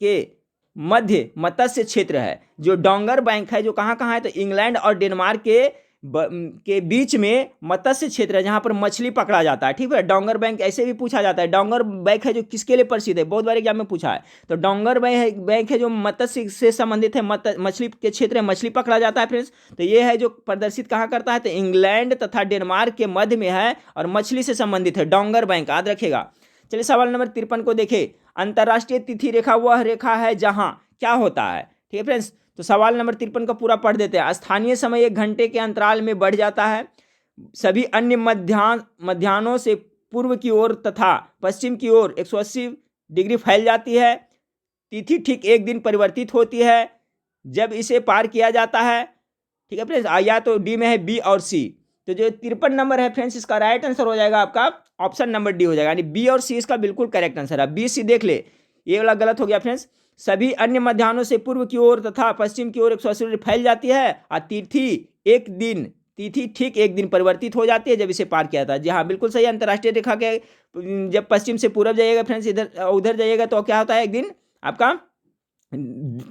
के मध्य मत्स्य क्षेत्र है जो डोंगर बैंक है, जो कहाँ कहाँ है, तो इंग्लैंड और डेनमार्क के बीच में मत्स्य क्षेत्र है जहां पर मछली पकड़ा जाता है, ठीक है। डोंगर बैंक ऐसे भी पूछा जाता है, डोंगर बैंक है जो किसके लिए प्रसिद्ध है, बहुत बार एग्जाम में पूछा है। तो डोंगर बैंक है जो मत्स्य से संबंधित है, मछली के क्षेत्र में मछली पकड़ा जाता है फ्रेंड्स। तो ये है जो प्रदर्शित कहाँ करता है, तो इंग्लैंड तथा डेनमार्क के मध्य में है और मछली से संबंधित है, डोंगर बैंक, याद रखेगा। चलिए सवाल नंबर 53 को देखें, अंतरराष्ट्रीय तिथि रेखा वह रेखा है जहां क्या होता है, ठीक है फ्रेंड्स। तो सवाल नंबर 53 का पूरा पढ़ देते हैं। स्थानीय समय 1 घंटे के अंतराल में बढ़ जाता है, सभी अन्य मध्याह्नों से पूर्व की ओर तथा पश्चिम की ओर 180 डिग्री फैल जाती है। तिथि ठीक 1 दिन परिवर्तित होती है जब इसे पार किया जाता है, ठीक है फ्रेंड्स। या तो डी में है बी और सी। तो जो 53 नंबर है फ्रेंड्स, इसका राइट आंसर हो जाएगा आपका ऑप्शन नंबर डी हो जाएगा, यानी बी और सी इसका बिल्कुल करेक्ट आंसर है। बी सी देख ले, ये वाला गलत हो गया फ्रेंड्स। सभी अन्य मध्याह्नों से पूर्व की ओर तथा पश्चिम की ओर 180 डिग्री फैल जाती है और तिथि ठीक 1 दिन परिवर्तित हो जाती है जब इसे पार किया था। जी हाँ, बिल्कुल सही। अंतरराष्ट्रीय रेखा के जब पश्चिम से पूर्व जाइएगा फ्रेंड्स, इधर उधर जाइएगा तो क्या होता है, 1 दिन आपका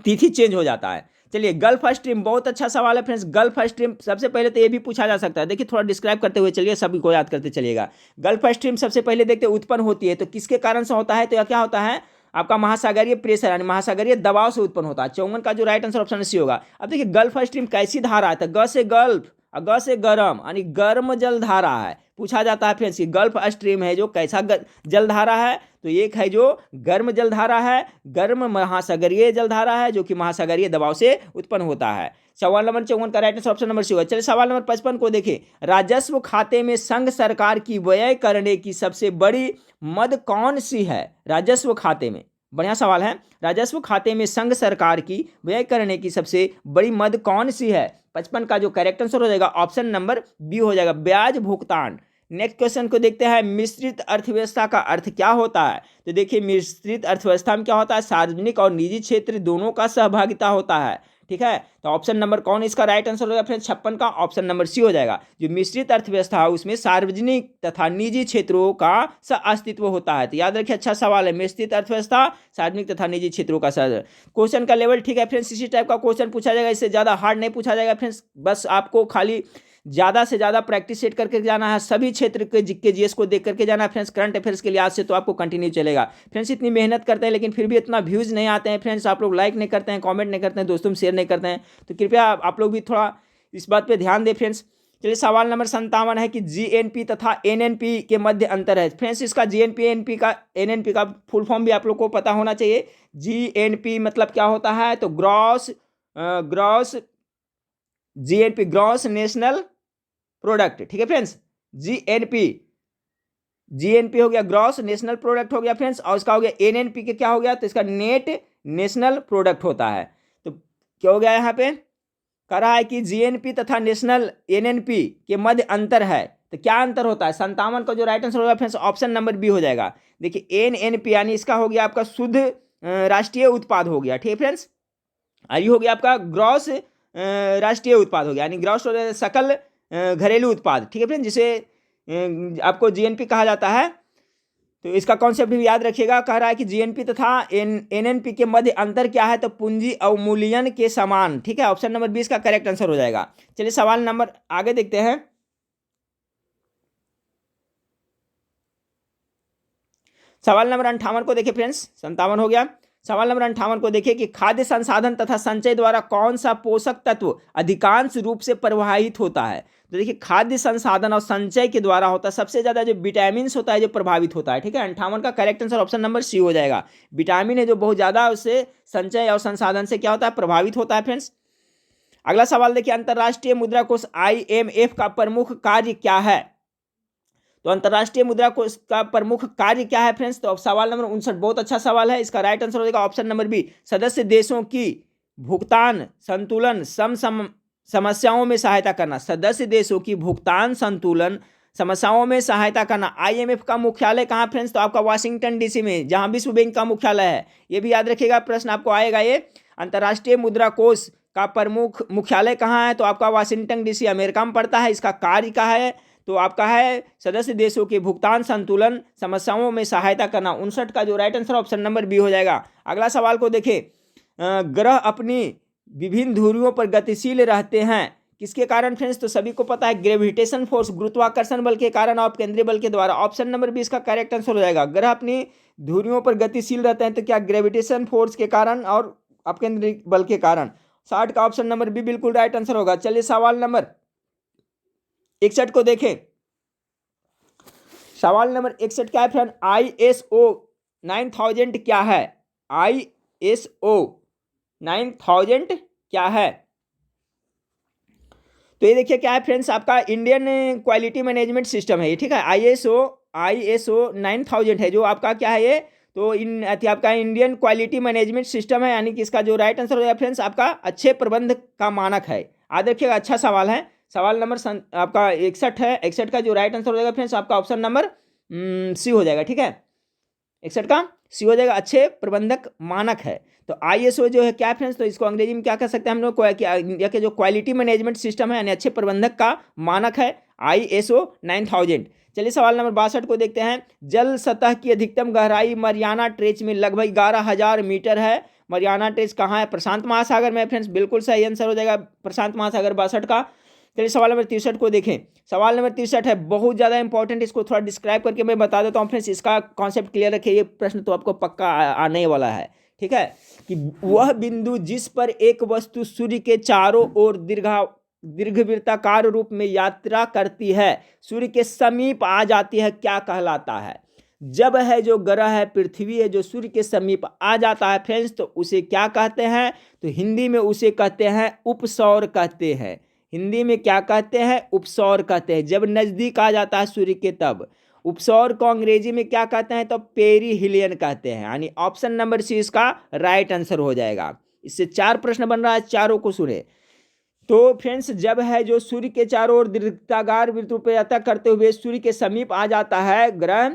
तिथि चेंज हो जाता है। चलिए गल्फ स्ट्रीम, बहुत अच्छा सवाल है फ्रेंड्स। गल्फ स्ट्रीम सबसे पहले तो ये भी पूछा जा सकता है, देखिए थोड़ा डिस्क्राइब करते हुए चलिए, सभी को याद करते चलिएगा। गल्फ स्ट्रीम सबसे पहले देखते उत्पन्न होती है, तो किसके कारण से होता है, तो क्या होता है आपका महासागरीय प्रेशर यानी महासागरीय दबाव से उत्पन्न होता है। 54 का जो राइट आंसर ऑप्शन सी होगा। अब देखिए गल्फ स्ट्रीम कैसी धारा है, तो ग से गल्फ और ग से गर्म यानी गर्म जल धारा है। पूछा जाता है फ्रेंड्स कि गल्फ स्ट्रीम है जो कैसा जल धारा है, तो एक है जो गर्म जल धारा है, गर्म महासागरीय जल धारा है जो कि महासागरीय दबाव से उत्पन्न होता है। सवाल नंबर 54 का right answer option number C होगा। चलिए सवाल नंबर 55 को देखें, राजस्व खाते में संघ सरकार की व्यय करने की सबसे बड़ी मद कौन सी है। राजस्व खाते में, बढ़िया सवाल है, राजस्व खाते में संघ सरकार की व्यय करने की सबसे बड़ी मद कौन सी है। 55 का जो करेक्ट आंसर हो जाएगा ऑप्शन नंबर बी हो जाएगा, ब्याज भुगतान। नेक्स्ट क्वेश्चन को देखते हैं, मिश्रित अर्थव्यवस्था का अर्थ क्या होता है। तो देखिए मिश्रित अर्थव्यवस्था में क्या होता है, सार्वजनिक और निजी क्षेत्र दोनों का सहभागिता होता है, ठीक है। तो ऑप्शन नंबर कौन इसका राइट आंसर होगा फ्रेंड्स, 56 का ऑप्शन नंबर सी हो जाएगा। जो मिश्रित अर्थव्यवस्था है उसमें सार्वजनिक तथा निजी क्षेत्रों का अस्तित्व होता है। तो याद रखिए, अच्छा सवाल है, मिश्रित अर्थव्यवस्था सार्वजनिक तथा निजी क्षेत्रों का क्वेश्चन का लेवल, ठीक है फ्रेंड्स, इसी टाइप का क्वेश्चन पूछा जाएगा, इससे ज्यादा हार्ड नहीं पूछा जाएगा फ्रेंड्स। बस आपको खाली ज़्यादा से ज़्यादा प्रैक्टिस सेट करके जाना है, सभी क्षेत्र के जीएस को देख करके जाना है फ्रेंड्स। करंट अफेयर्स के लिहाज से तो आपको कंटिन्यू चलेगा फ्रेंड्स। इतनी मेहनत करते हैं लेकिन फिर भी इतना व्यूज़ नहीं आते हैं फ्रेंड्स, आप लोग लाइक नहीं करते हैं, कमेंट नहीं करते हैं, दोस्तों में शेयर नहीं करते हैं, तो कृपया आप लोग भी थोड़ा इस बात पर ध्यान दें फ्रेंड्स। चलिए सवाल नंबर 57 है कि जीएनपी तथा एनएनपी के मध्य अंतर है फ्रेंड्स। इसका जीएनपी एनएनपी का फुल फॉर्म भी आप लोग को पता होना चाहिए। जीएनपी मतलब क्या होता है, तो gross gross GNP, gross national product, ठीक है फ्रेंड्स, जीएनपी हो गया, ग्रॉस नेशनल प्रोडक्ट हो गया फ्रेंड्स, और इसका हो गया एनएनपी के क्या हो गया, तो इसका नेट नेशनल प्रोडक्ट होता है। तो क्या हो गया यहाँ पे, कह रहा है कि जीएनपी तथा नेशनल एनएनपी के मध्य अंतर है, तो क्या अंतर होता है, 57 का जो राइट आंसर होगा फ्रेंड्स ऑप्शन नंबर बी हो जाएगा। देखिए एनएनपी यानी इसका हो गया आपका शुद्ध राष्ट्रीय उत्पाद हो गया, ठीक है फ्रेंड्स, और ये हो गया आपका ग्रॉस राष्ट्रीय उत्पाद हो गया, यानी ग्रॉस सकल घरेलू उत्पाद, ठीक है फ्रेंड्स, जिसे आपको जीएनपी कहा जाता है। तो इसका कॉन्सेप्ट भी याद रखिएगा। कह रहा है कि जीएनपी तथा एनएनपी के मध्य अंतर क्या है, तो पूंजी अवमूल्यन के समान, ठीक है, ऑप्शन नंबर 20 का करेक्ट आंसर हो जाएगा। चलिए सवाल नंबर आगे देखते हैं। सवाल नंबर 58 को देखिए फ्रेंड्स, 57 हो गया। सवाल नंबर 58 को देखिए कि खाद्य संसाधन तथा संचय द्वारा कौन सा पोषक तत्व अधिकांश रूप से प्रवाहित होता है। तो देखिए खाद्य संसाधन और संचय के द्वारा होता है, सबसे ज्यादा जो विटामिन होता है जो प्रभावित होता है, ठीक है। 58 का correct answer option number C हो जाएगा। विटामिन है जो बहुत ज्यादा उससे संचय और संसाधन से क्या होता है, प्रभावित होता है फ्रेंड्स। अगला सवाल देखिए, अंतर्राष्ट्रीय मुद्रा कोष IMF का प्रमुख कार्य क्या है। तो अंतर्राष्ट्रीय मुद्रा कोष का प्रमुख कार्य क्या है फ्रेंड्स, तो अब सवाल नंबर 59 बहुत अच्छा सवाल है, इसका राइट आंसर हो जाएगा ऑप्शन नंबर बी, सदस्य देशों की भुगतान संतुलन समस्याओं में सहायता करना। सदस्य देशों की भुगतान संतुलन समस्याओं में सहायता करना। IMF का मुख्यालय कहाँ फ्रेंड्स, तो आपका वाशिंगटन DC में, जहां विश्व बैंक का मुख्यालय है। ये भी याद रखिएगा, प्रश्न आपको आएगा ये, अंतर्राष्ट्रीय मुद्रा कोष का प्रमुख मुख्यालय कहाँ है, तो आपका वाशिंगटन DC अमेरिका में पड़ता है। इसका कार्य क्या है, तो आपका है सदस्य देशों के भुगतान संतुलन समस्याओं में सहायता करना। 59 का जो right answer option number B हो जाएगा। अगला सवाल को देखें, ग्रह अपनी विभिन्न धुरियों पर गतिशील रहते हैं किसके कारण फ्रेंड्स, तो सभी को पता है ग्रेविटेशन फोर्स, गुरुत्वाकर्षण बल के कारण और केंद्रीय बल के द्वारा। ऑप्शन नंबर बी इसका करेक्ट आंसर हो जाएगा। ग्रह अपनी धुरियों पर गतिशील रहते हैं तो क्या ग्रेविटेशन फोर्स के कारण और अपकेंद्रीय बल के कारण। 60 का ऑप्शन नंबर बी बिल्कुल राइट आंसर होगा। चलिए सवाल नंबर 61 को देखें। सवाल नंबर 61 क्या है फ्रेंड, ISO 9000 क्या है, ISO 9000 क्या है। तो ये देखिए क्या है फ्रेंड्स, आपका इंडियन क्वालिटी मैनेजमेंट सिस्टम है ये, ठीक है। ISO 9000 है जो आपका क्या है ये, तो आपका इंडियन क्वालिटी मैनेजमेंट सिस्टम है, यानी कि इसका जो राइट आंसर हो जाएगा फ्रेंड्स आपका अच्छे प्रबंध का मानक है। याद रखिएगा, अच्छा सवाल है। सवाल नंबर आपका 61 है, 61 का जो राइट आंसर हो जाएगा फ्रेंड्स आपका ऑप्शन नंबर सी हो जाएगा, ठीक है। 61 का सी हो जाएगा, अच्छे प्रबंधक मानक है। तो ISO जो है क्या फ्रेंड्स, तो इसको अंग्रेजी में क्या कह सकते हैं हम लोग, इंडिया के जो क्वालिटी मैनेजमेंट सिस्टम है यानी अच्छे प्रबंधक का मानक है ISO 9000। चलिए सवाल नंबर 62 को देखते हैं। जल सतह की अधिकतम गहराई मरियाना ट्रेंच में लगभग 11,000 मीटर है। मरियाना ट्रेंच कहाँ है, प्रशांत महासागर में फ्रेंड्स, बिल्कुल सही आंसर हो जाएगा प्रशांत महासागर 62 का। चलिए सवाल नंबर 63 को देखें। सवाल नंबर 63 है बहुत ज़्यादा इंपॉर्टेंट, इसको थोड़ा डिस्क्राइब करके मैं बता देता हूँ फ्रेंड्स, इसका कॉन्सेप्ट क्लियर रखिए, ये प्रश्न तो आपको पक्का आने वाला है, ठीक है। कि वह बिंदु जिस पर एक वस्तु सूर्य के चारों ओर दीर्घवृत्ताकार रूप में यात्रा करती है, सूर्य के समीप आ जाती है, क्या कहलाता है। जब है जो ग्रह है पृथ्वी है जो सूर्य के समीप आ जाता है फ्रेंड्स, तो उसे क्या कहते हैं, तो हिंदी में उसे कहते हैं उपसौर कहते हैं। हिंदी में क्या कहते हैं, उपसौर कहते हैं। जब नजदीक आ जाता है सूर्य के तब। उपसौर को अंग्रेजी में क्या कहते हैं, तो पेरीहिलियन कहते हैं, यानी ऑप्शन नंबर सी इसका राइट आंसर हो जाएगा। इससे 4 प्रश्न बन रहा है, चारों को सुने। तो फ्रेंड्स जब है जो सूर्य के चारों ओर दीर्घवृत्ताकार वृत्त पर यात्रा करते हुए सूर्य के समीप आ जाता है ग्रह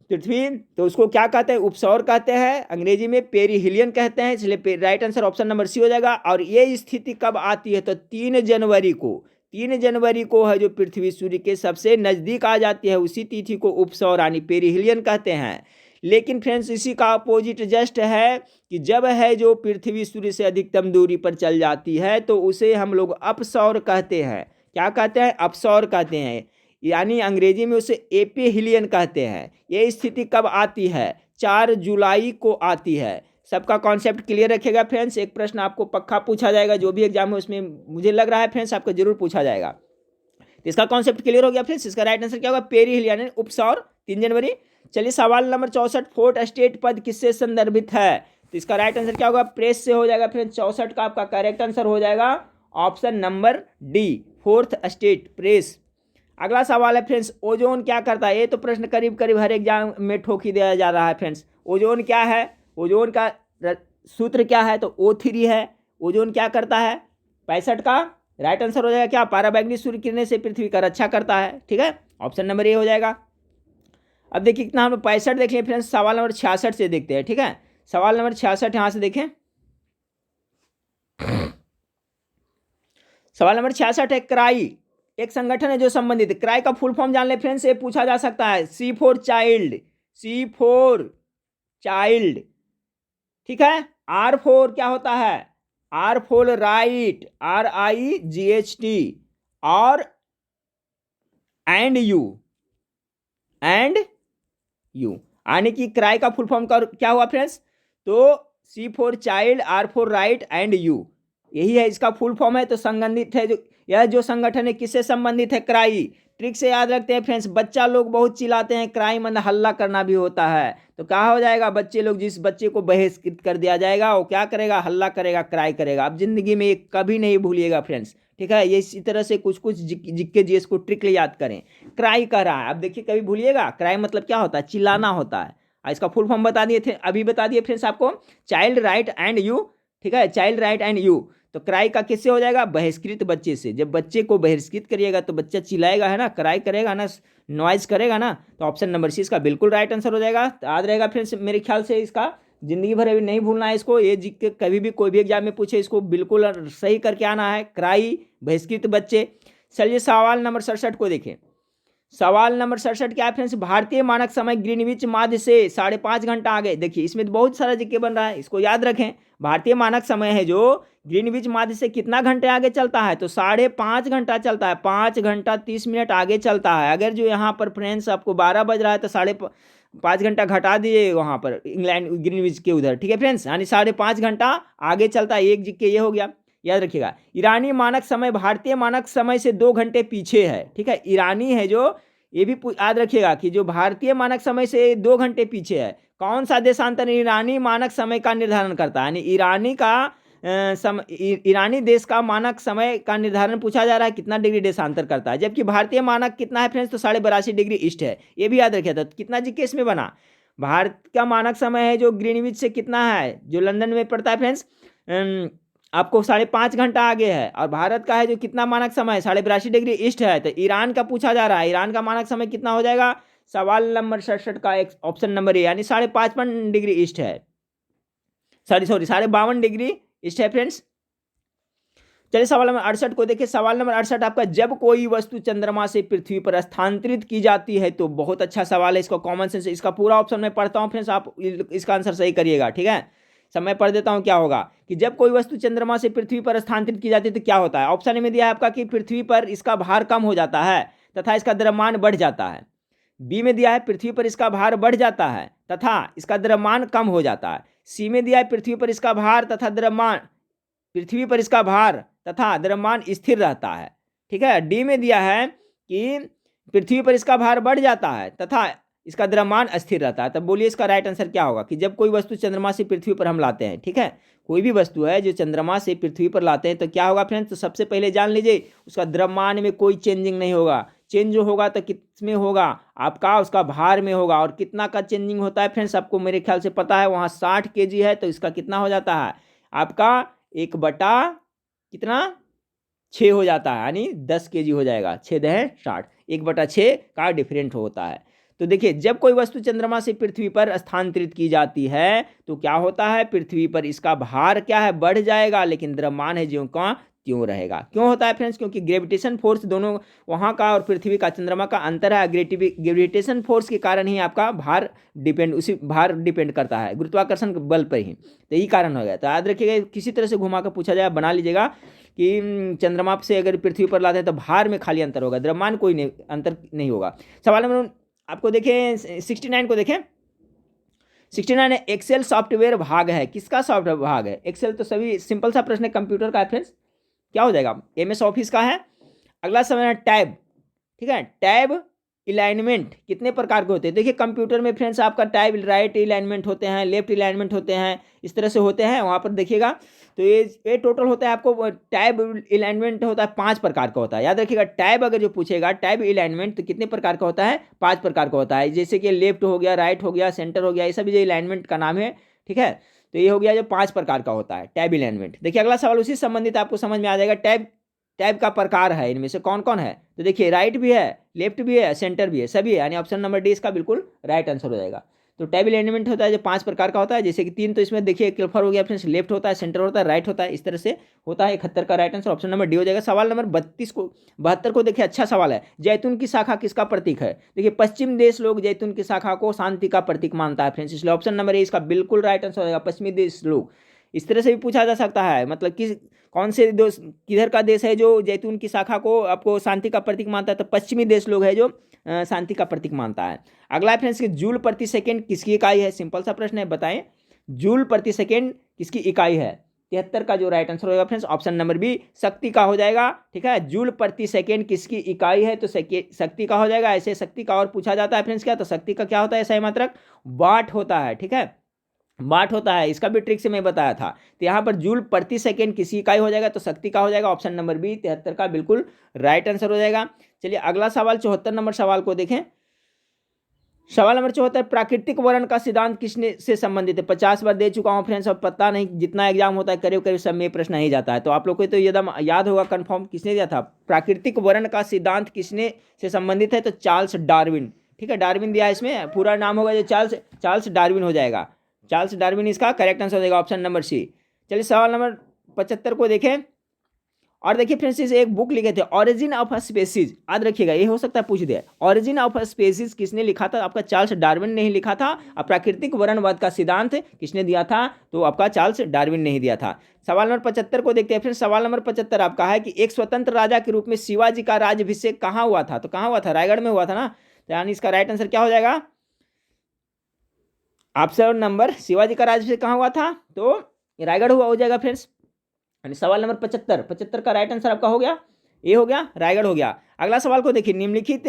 पृथ्वी, तो उसको क्या कहते हैं, उपसौर कहते हैं, अंग्रेजी में पेरीहिलियन कहते हैं, इसलिए right answer option number C हो जाएगा। और ये स्थिति कब आती है, तो 3 जनवरी को है जो पृथ्वी सूर्य के सबसे नजदीक आ जाती है, उसी तिथि को उपसौर यानी पेरीहिलियन कहते हैं। लेकिन फ्रेंड्स इसी का अपोजिट जस्ट है कि जब है जो पृथ्वी सूर्य से अधिकतम दूरी पर चल जाती है तो उसे हम लोग अपसौर कहते हैं। क्या कहते हैं, अपसौर कहते हैं, यानी अंग्रेजी में उसे एपेहिलियन कहते हैं। ये स्थिति कब आती है, 4 जुलाई को आती है। सबका कॉन्सेप्ट क्लियर रखिएगा फ्रेंड्स, एक प्रश्न आपको पक्का पूछा जाएगा, जो भी एग्जाम है उसमें मुझे लग रहा है फ्रेंड्स आपको जरूर पूछा जाएगा। तो इसका कॉन्सेप्ट क्लियर हो गया फ्रेंड्स, इसका राइट आंसर क्या होगा, पेरीहिलियन यानी उपसौर 3 जनवरी। चलिए सवाल नंबर 64, फोर्ट स्टेट पद किससे संदर्भित है, तो इसका राइट आंसर क्या होगा, प्रेस से हो जाएगा फ्रेंड्स। 64 का आपका करेक्ट आंसर हो जाएगा option number D, fourth state press. अगला सवाल है फ्रेंड्स, ओजोन क्या करता है। ये तो प्रश्न करीब करीब हर एग्जाम में ठोक ही दिया जा रहा है फ्रेंड्स। ओजोन क्या है, ओजोन का सूत्र क्या है, तो O3 है। ओजोन क्या करता है, 65 का राइट आंसर हो जाएगा क्या, पराबैंगनी सूर्य किरणें से पृथ्वी का रक्षा करता है। ठीक है, ऑप्शन नंबर ए हो जाएगा। अब देखिए कितना हम 65 देख लें फ्रेंड्स, सवाल नंबर 66 से देखते हैं। ठीक है, सवाल नंबर 66 यहां से देखें। सवाल नंबर 66 है, क्राई एक संगठन है जो संबंधित है। क्राई का फुल फॉर्म जान ले फ्रेंड्स, ये पूछा जा सकता है। C for child, C for child. ठीक है, R फॉर क्या होता है, R फॉर राइट, RIGHT, और एंड यू यानी कि क्राई का फुल फॉर्म क्या हुआ फ्रेंड्स, तो C for child, R for right and you, यही है इसका फुल फॉर्म है। तो संबंधित है जो यह जो संगठन है किससे संबंधित है, क्राई। ट्रिक से याद रखते हैं फ्रेंड्स, बच्चा लोग बहुत चिल्लाते हैं, क्राई मतलब हल्ला करना भी होता है। तो क्या हो जाएगा, बच्चे लोग, जिस बच्चे को बहिष्कृत कर दिया जाएगा वो क्या करेगा, हल्ला करेगा, क्राई करेगा। अब जिंदगी में ये कभी नहीं भूलिएगा फ्रेंड्स। ठीक है, ये इसी तरह से कुछ कुछ जिक्के जीएस को ट्रिक याद करें। क्राई कर रहा है, अब देखिए कभी भूलिएगा, क्राई मतलब क्या होता है, चिल्लाना होता है। इसका फुल फॉर्म बता दिए थे, अभी बता दिए फ्रेंड्स आपको, चाइल्ड राइट एंड यू। ठीक है, चाइल्ड राइट एंड यू। तो क्राई का किससे हो जाएगा, बहिष्कृत बच्चे से। जब बच्चे को बहिष्कृत करिएगा तो बच्चा चिल्लाएगा है ना, क्राई करेगा ना, नॉइज करेगा ना। तो ऑप्शन नंबर सी इसका बिल्कुल राइट आंसर हो जाएगा। तो याद रहेगा फ्रेंड्स, मेरे ख्याल से इसका जिंदगी भर अभी नहीं भूलना है इसको। ये जिक कभी भी कोई भी एग्जाम में पूछे इसको बिल्कुल सही करके आना है, क्राई बहिष्कृत बच्चे। चलिए सवाल नंबर 67 को देखें। सवाल नंबर 67 क्या है फ्रेंड्स, भारतीय मानक समय ग्रीनविच माध्य से 5.5 घंटा आगे। देखिए इसमें तो बहुत सारा जिक्के बन रहा है, इसको याद रखें। भारतीय मानक समय है जो ग्रीनविच माध्य से कितना घंटे आगे चलता है, तो 5.5 घंटा चलता है, 5 घंटा 30 मिनट आगे चलता है। अगर जो यहाँ पर फ्रेंड्स आपको 12 बज रहा है तो 5.5 घंटा घटा दीजिए वहाँ पर इंग्लैंड ग्रीनविच के उधर। ठीक है फ्रेंड्स, यानी 5.5 घंटा आगे चलता है। एक जिक्के ये हो गया, याद रखिएगा। ईरानी मानक समय भारतीय मानक समय से 2 घंटे पीछे है। ठीक है, ईरानी है जो, ये भी याद रखिएगा कि जो भारतीय मानक समय से 2 घंटे पीछे है। कौन सा देशांतर ईरानी मानक समय का निर्धारण करता है, यानी ईरानी देश का मानक समय का निर्धारण पूछा जा रहा है, कितना डिग्री देशांतर करता है। जबकि भारतीय मानक कितना है फ्रेंड्स, तो 82.5 डिग्री ईस्ट है। ये भी याद रखिए। था कितना जी केस में बना, भारत का मानक समय है जो ग्रीनविच से कितना है, जो लंदन में पड़ता है फ्रेंड्स, आपको 5.5 घंटा आगे है। और भारत का है जो कितना मानक समय, 82.5 डिग्री ईस्ट है। तो ईरान का पूछा जा रहा है, ईरान का मानक समय कितना हो जाएगा, सवाल नंबर 67 का एक ऑप्शन नंबर ए, यानी 5.55 डिग्री ईस्ट है। सॉरी 52 डिग्री ईस्ट है फ्रेंड्स। चलिए सवाल नंबर 68 को देखिए। सवाल नंबर 68 आपका, जब कोई वस्तु चंद्रमा से पृथ्वी पर स्थानांतरित की जाती है, तो बहुत अच्छा सवाल है, इसका कॉमन सेंस, इसका पूरा ऑप्शन मैं पढ़ता हूं फ्रेंड्स, आप इसका आंसर सही करिएगा। ठीक है, समय पढ़ देता हूं। क्या होगा कि जब कोई वस्तु चंद्रमा से पृथ्वी पर स्थानांतरित की जाती है तो क्या होता है। ऑप्शन में दिया है आपका कि पृथ्वी पर इसका भार कम हो जाता है तथा इसका द्रव्यमान बढ़ जाता है। बी में दिया है पृथ्वी पर इसका भार बढ़ जाता है तथा इसका द्रव्यमान कम हो जाता है। सी में दिया है पृथ्वी पर इसका भार तथा द्रव्यमान स्थिर रहता है। ठीक है, डी में दिया है कि पृथ्वी पर इसका भार बढ़ जाता है तथा इसका द्रव्यमान अस्थिर रहता है। तब बोलिए इसका राइट आंसर क्या होगा कि जब कोई वस्तु चंद्रमा से पृथ्वी पर हम लाते हैं, ठीक है, कोई भी वस्तु है जो चंद्रमा से पृथ्वी पर लाते हैं तो क्या होगा फ्रेंड्स, तो सबसे पहले जान लीजिए उसका द्रव्यमान में कोई चेंजिंग नहीं होगा। चेंज जो होगा तो किस में होगा आपका, उसका भार में होगा। और कितना का चेंजिंग होता है फ्रेंड्स, आपको मेरे ख्याल से पता है, वहाँ 60 kg है तो इसका कितना हो जाता है आपका 1/6 हो जाता है, यानी 10 kg हो जाएगा। 6 है 60, 1/6 का डिफरेंट होता है। तो देखिए जब कोई वस्तु चंद्रमा से पृथ्वी पर स्थानांतरित की जाती है तो क्या होता है, पृथ्वी पर इसका भार क्या है, बढ़ जाएगा, लेकिन द्रव्यमान है ज्यों का त्यों रहेगा। क्यों होता है फ्रेंड्स, क्योंकि ग्रेविटेशन फोर्स दोनों वहाँ का और पृथ्वी का, चंद्रमा का अंतर है। ग्रेविटेशन फोर्स के कारण ही आपका भार डिपेंड करता है, गुरुत्वाकर्षण बल पर ही। तो यही कारण हो गया। तो याद रखिएगा, किसी तरह से घुमा कर पूछा जाए, बना लीजिएगा कि चंद्रमा से अगर पृथ्वी पर लाते हैं तो भार में खाली अंतर होगा, द्रव्यमान कोई नहीं अंतर नहीं होगा। सवाल नंबर आपको देखें 69 को देखें। 69 है एक्सेल सॉफ्टवेयर भाग है, किसका सॉफ्टवेयर भाग है। एक्सेल तो सभी सिंपल सा प्रश्न है, कंप्यूटर का है फ्रेंड्स, क्या हो जाएगा, MS ऑफिस का है। अगला समय है टैब। ठीक है, टैब अलाइनमेंट कितने प्रकार के होते हैं? देखिए कंप्यूटर में फ्रेंड्स आपका टाइप राइट अलाइनमेंट होते हैं, लेफ्ट अलाइनमेंट होते हैं, इस तरह से होते हैं, वहाँ पर देखिएगा। तो ये टोटल होता है आपको टैब अलाइनमेंट होता है 5 प्रकार का होता है। याद रखिएगा टैब अगर जो पूछेगा टैब अलाइनमेंट तो कितने प्रकार का होता है? 5 प्रकार का होता है। जैसे कि लेफ्ट हो गया, राइट हो गया, सेंटर हो गया, ये सभी जो अलाइनमेंट का नाम है, ठीक है। तो ये हो गया जो 5 प्रकार का होता है टैब अलाइनमेंट। देखिए अगला सवाल उसी संबंधित आपको समझ में आ जाएगा। टैब टैब का प्रकार है, इनमें से कौन कौन है? तो देखिए राइट भी है, लेफ्ट भी है, सेंटर भी है, सभी है, यानी ऑप्शन नंबर डी इसका बिल्कुल राइट आंसर हो जाएगा। तो टैब अलाइनमेंट होता है जो 5 प्रकार का होता है, जैसे कि 3 तो इसमें देखिए क्लिपर हो गया फ्रेंड्स, लेफ्ट होता है, सेंटर होता है, राइट होता है, इस तरह से होता है। 71 का right answer option number D हो जाएगा। सवाल नंबर 72 को देखिए, अच्छा सवाल है। जैतून की शाखा किसका प्रतीक है? देखिए पश्चिम देश लोग जैतून की शाखा को शांति का प्रतीक मानता है फ्रेंड्स, इसलिए ऑप्शन नंबर ए इसका बिल्कुल राइट आंसर हो जाएगा। पश्चिमी देश लोग, इस तरह से भी पूछा जा सकता है, मतलब किस कौन से देश, किधर का देश है जो जैतून की शाखा को आपको शांति का प्रतीक मानता है? तो पश्चिमी देश लोग है जो शांति का प्रतीक मानता है। अगला है फ्रेंड्स कि जूल प्रति सेकेंड किसकी इकाई है? सिंपल सा प्रश्न है, बताएं जूल प्रति सेकेंड किसकी इकाई है? 73 का जो राइट आंसर होगा फ्रेंड्स ऑप्शन नंबर बी शक्ति का हो जाएगा। ठीक है, जूल प्रति सेकेंड किसकी इकाई है? तो शक्ति का हो जाएगा। ऐसे शक्ति का और पूछा जाता है फ्रेंड्स क्या, तो शक्ति का क्या होता है? सही मात्रक वाट होता है। ठीक है, वाट होता है, इसका भी ट्रिक से मैं बताया था। तो यहाँ पर जूल प्रति सेकेंड किसी इकाई हो जाएगा, तो शक्ति का हो जाएगा। ऑप्शन नंबर बी 73 का बिल्कुल राइट आंसर हो जाएगा। चलिए अगला सवाल 74 नंबर सवाल को देखें। सवाल नंबर 74, प्राकृतिक वर्ण का सिद्धांत किसने से संबंधित है? 50 बार दे चुका हूँ फ्रेंड्स, अब पता नहीं जितना एग्जाम होता है करीब करीब सब में प्रश्न ही जाता है, तो आप लोग को तो एकदम याद होगा कंफर्म। किसने दिया था? प्राकृतिक वर्ण का सिद्धांत किसने से संबंधित है? तो चार्ल्स डार्विन। ठीक है, डार्विन दिया है, इसमें पूरा नाम होगा जो चार्ल्स डार्विन हो जाएगा। चार्ल्स डार्विन इसका करेक्ट आंसर हो जाएगा, ऑप्शन नंबर सी। चलिए सवाल नंबर 75 को देखें। और देखिए फ्रेंड्स इसे एक बुक लिखे थे, ऑरिजिन ऑफ अ स्पेसीज। याद रखिएगा, ये हो सकता है पूछ दे, ऑरिजिन ऑफ अ स्पेसीज किसने लिखा था? आपका चार्ल्स डार्विन ने ही लिखा था। और प्राकृतिक वर्णवाद का सिद्धांत किसने दिया था? तो आपका चार्ल्स डार्विन ने ही दिया था। सवाल नंबर 75 को देखते हैं फ्रेंड्स। सवाल नंबर 75 आपका है कि एक स्वतंत्र राजा के रूप में शिवाजी का राज्याभिषेक कहाँ हुआ था? तो कहाँ हुआ था? रायगढ़ में हुआ था ना, यानी इसका राइट आंसर क्या हो जाएगा? ऑप्शन नंबर, शिवाजी का राज्याभिषेक कहाँ हुआ था? तो रायगढ़ हुआ हो जाएगा फ्रेंड्स। सवाल नंबर 75 का राइट आंसर आपका हो गया, ये हो गया, रायगढ़ हो गया। अगला सवाल को देखिए, निम्नलिखित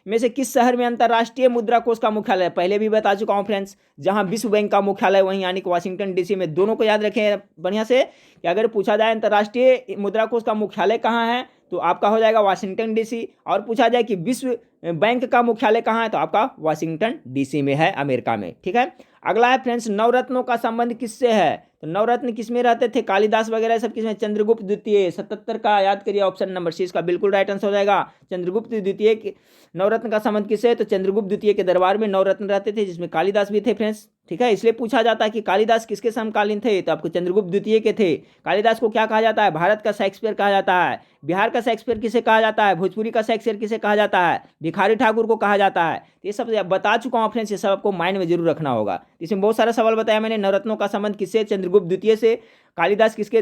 में से किस शहर में अंतर्राष्ट्रीय मुद्रा कोष का मुख्यालय है? पहले भी बता चुका हूं फ्रेंड्स, जहां विश्व बैंक का मुख्यालय वहीं यानी कि वाशिंगटन डीसी में। दोनों को याद रखें बढ़िया से कि अगर पूछा जाए अंतर्राष्ट्रीय मुद्रा कोष का मुख्यालय कहाँ है तो आपका हो जाएगा वाशिंगटन डीसी, और पूछा जाए कि विश्व बैंक का मुख्यालय कहाँ है तो आपका वाशिंगटन डीसी में है, अमेरिका में। ठीक है, अगला है फ्रेंड्स नवरत्नों का संबंध किससे है? तो नवरत्न किसमें रहते थे? कालिदास वगैरह सब किसमें? चंद्रगुप्त द्वितीय। 77 का याद करिए, ऑप्शन नंबर सी इसका बिल्कुल राइट आंसर हो जाएगा। चंद्रगुप्त द्वितीय, नवरत्न का संबंध किससे? तो चंद्रगुप्त द्वितीय के दरबार में नवरत्न रहते थे, जिसमें कालिदास भी थे फ्रेंड्स। ठीक है, इसलिए पूछा जाता है कि कालिदास किसके समकालीन थे? तो आपको चंद्रगुप्त द्वितीय के थे। कालिदास को क्या कहा जाता है? भारत का शेक्सपियर कहा जाता है। बिहार का शेक्सपियर किसे कहा जाता है? भोजपुरी का शेक्सपियर किसे कहा जाता है? भिखारी ठाकुर को कहा जाता है। ये सब बता चुका हूँ फ्रेंड्स, ये सब आपको माइंड में जरूर रखना होगा। इसमें बहुत सारा सवाल बताया मैंने। नवरत्नों का संबंध किससे? चंद्रगुप्त द्वितीय से। कालिदास किसके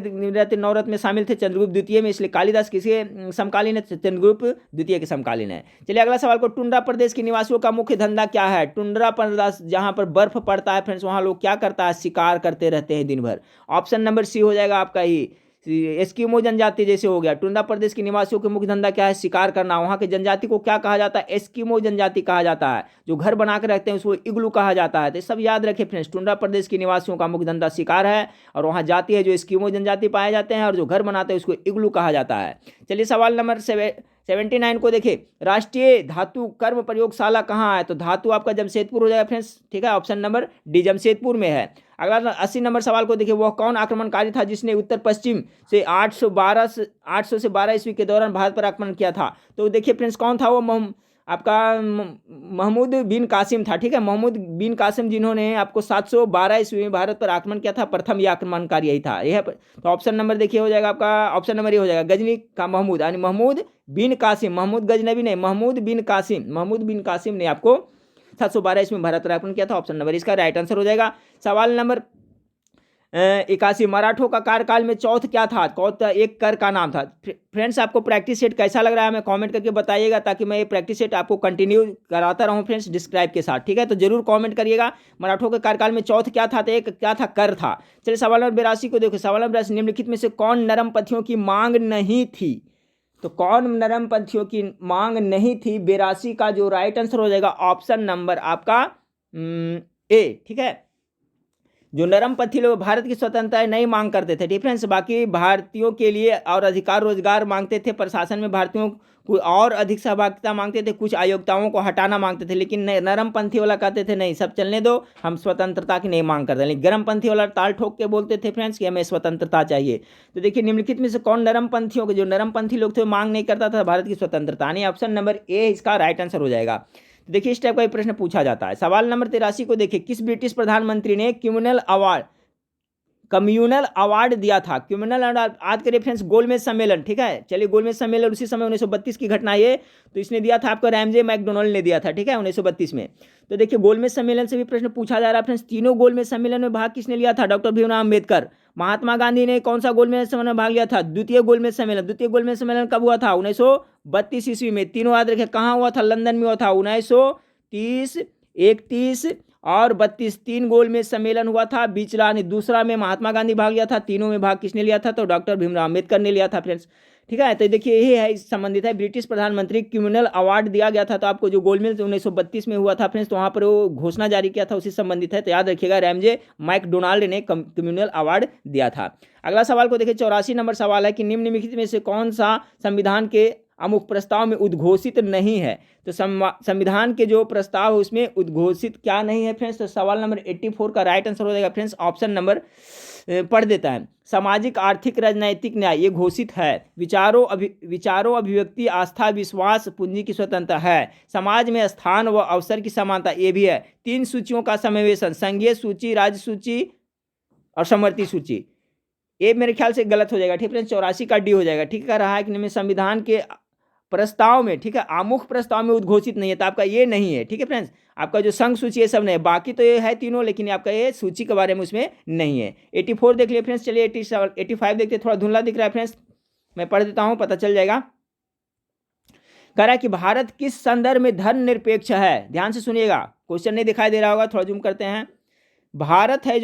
नवरत्न में शामिल थे? चंद्रगुप्त द्वितीय में, इसलिए कालिदास किसके समकालीन है? चंद्रगुप्त द्वितीय के समकालीन है। चलिए अगला सवाल को, टुंड्रा प्रदेश के निवासियों का मुख्य धंधा क्या है? टुंड्रा प्रदेश जहां पर बर्फ पड़ता है फ्रेंड्स, वहां लोग क्या करता है? शिकार करते रहते हैं दिन भर। ऑप्शन नंबर सी हो जाएगा आपका ही। एस्किमो जनजाति जैसे हो गया। टुंड्रा प्रदेश के निवासियों के मुख्य धंधा क्या है? शिकार करना। वहां के जनजाति को क्या कहा जाता है? एस्किमो जनजाति कहा जाता है। जो घर बना कर रखते हैं उसको इग्लू कहा जाता है। तो सब याद रखें फ्रेंड्स, टुंड्रा प्रदेश के निवासियों का मुख्य धंधा शिकार है, और वहां जाति है जो एस्किमो जनजाति पाए जाते हैं, और जो घर बनाते हैं उसको इग्लू कहा जाता है। चलिए सवाल नंबर 79 को देखिए, राष्ट्रीय धातु कर्म प्रयोगशाला कहाँ है? तो धातु आपका जमशेदपुर हो जाएगा फ्रेंड्स। ठीक है, ऑप्शन नंबर डी जमशेदपुर में है। अगला 80 नंबर सवाल को देखिए, वह कौन आक्रमणकारी था जिसने उत्तर पश्चिम से 800 से 12 ईस्वी के दौरान भारत पर आक्रमण किया था? तो देखिए फ्रेंड्स कौन था वो? आपका महमूद बिन कासिम था। ठीक है, महमूद बिन कासिम जिन्होंने आपको 712 ईस्वी में भारत पर आक्रमण किया था, प्रथम यह आक्रमणकारी यही था। यह तो ऑप्शन नंबर देखिए हो जाएगा आपका, ऑप्शन नंबर ये हो जाएगा, गजनी का महमूद, यानी महमूद बिन कासिम। महमूद गजनबी नहीं, महमूद बिन कासिम ने आपको 712 ईस्वी में भारत पर आक्रमण किया था। ऑप्शन नंबर इसका राइट आंसर हो जाएगा। सवाल नंबर 81, मराठों का कार्यकाल में चौथ क्या था? चौथ एक कर का नाम था। फ्रेंड्स आपको प्रैक्टिस सेट कैसा लग रहा है हमें कमेंट करके बताइएगा, ताकि मैं ये प्रैक्टिस सेट आपको कंटिन्यू कराता रहूं फ्रेंड्स डिस्क्राइब के साथ। ठीक है, तो जरूर कमेंट करिएगा। मराठों के कार्यकाल में चौथ क्या था? तो एक क्या था? कर था। चलिए सवाल नंबर 82 को देखो। सवाल नंबर 82, निम्नलिखित में से कौन नरम पथियों की मांग नहीं थी? तो कौन नरमपंथियों की मांग नहीं थी? 82 का जो राइट आंसर हो जाएगा ऑप्शन नंबर आपका ए, ठीक है। जो नरमपंथी लोग भारत की स्वतंत्रता नहीं मांग करते थे, डिफरेंस, बाकी भारतीयों के लिए और अधिकार रोजगार मांगते थे, प्रशासन में भारतीयों को और अधिक सहभागिता मांगते थे, कुछ अयोग्यताओं को हटाना मांगते थे। लेकिन नरमपंथी वाला कहते थे नहीं, सब चलने दो, हम स्वतंत्रता की नहीं मांग करते। लेकिन गर्मपंथी वाला ताल ठोक के बोलते थे फ्रेंड्स कि हमें स्वतंत्रता चाहिए। तो देखिए निम्नलिखित में से कौन नरमपंथियों के, जो नरमपंथी लोग थे, मांग नहीं करता था भारत की स्वतंत्रता, यानी ऑप्शन नंबर ए इसका राइट आंसर हो जाएगा। देखिए इस टाइप का प्रश्न पूछा जाता है। सवाल नंबर 83 को देखिए, किस ब्रिटिश प्रधानमंत्री ने कम्युनल अवार्ड दिया था? कम्युनल अवार्ड आज के रेफरेंस गोलमेज सम्मेलन, ठीक है। चलिए गोलमेज सम्मेलन उसी समय 1932 की घटना ये, तो इसने दिया था आपको रैमजे मैकडोनाल्ड ने दिया था, ठीक है, 1932 में। तो देखिए गोलमेज सम्मेलन से भी प्रश्न पूछा जा रहा है फ्रेंड्स। तीनों गोलमेज सम्मेलन में भाग किसने लिया था? डॉक्टर भीमराव अम्बेडकर। महात्मा गांधी ने कौन सा गोलमेज सम्मेलन में भाग लिया था? द्वितीय गोलमेज सम्मेलन। द्वितीय गोलमेज सम्मेलन कब हुआ था? 1932 ईस्वी में। तीनों याद रखे, कहाँ हुआ था? लंदन में हुआ था। 1930, 31 और 32 तीन गोलमेज सम्मेलन हुआ था। बीचला ने दूसरा में महात्मा गांधी भाग लिया था। तीनों में भाग किसने लिया था? तो डॉक्टर भीमराव अम्बेडकर ने लिया था फ्रेंड्स, ठीक है। तो देखिए यही है, इस संबंधित है, ब्रिटिश प्रधानमंत्री कम्युनल अवार्ड दिया गया था। तो आपको जो गोलमेज 1932 में हुआ था फ्रेंड्स, तो वहाँ पर वो घोषणा जारी किया था, उसी संबंधित है। तो याद रखिएगा रैमजे मैकडोनाल्ड ने कम्युनल अवार्ड दिया था। अगला सवाल को देखिए, 84 नंबर सवाल है कि निम्नलिखित में से कौन सा संविधान के अमुक प्रस्ताव में उद्घोषित नहीं है? तो संविधान के जो प्रस्ताव है उसमें उद्घोषित क्या नहीं है फ्रेंड्स? तो सवाल नंबर 84 का राइट आंसर हो जाएगा फ्रेंड्स ऑप्शन नंबर, पढ़ देता है, सामाजिक आर्थिक राजनैतिक न्याय, ये घोषित है। विचारों अभिव्यक्ति आस्था विश्वास पूंजी की स्वतंत्रता है। समाज में स्थान व अवसर की समानता, ये भी है। 3 सूचियों का समावेशन, संघीय सूची, राज्य सूची और समवर्ती सूची, ये मेरे ख्याल से गलत हो जाएगा, ठीक है। 84 का डी हो जाएगा, ठीक है। रहा है कि संविधान के प्रस्ताव में, ठीक है, आमुख प्रस्ताव में उद्घोषित नहीं है, तो आपका ये नहीं है, ठीक है फ्रेंड्स। आपका जो संघ सूची ये सब नहीं है, बाकी तो ये है तीनों, लेकिन आपका ये सूची के बारे में उसमें नहीं है। 84 देख लिया फ्रेंड्स। चलिए 85 देखते, थोड़ा धुंधला दिख रहा है फ्रेंड्स, मैं पढ़ देता हूं, पता चल जाएगा। कह रहा है कि भारत किस संदर्भ में धर्मनिरपेक्ष है? ध्यान से सुनिएगा, क्वेश्चन नहीं दिखाई दे रहा होगा, थोड़ा जूम करते हैं। भारत है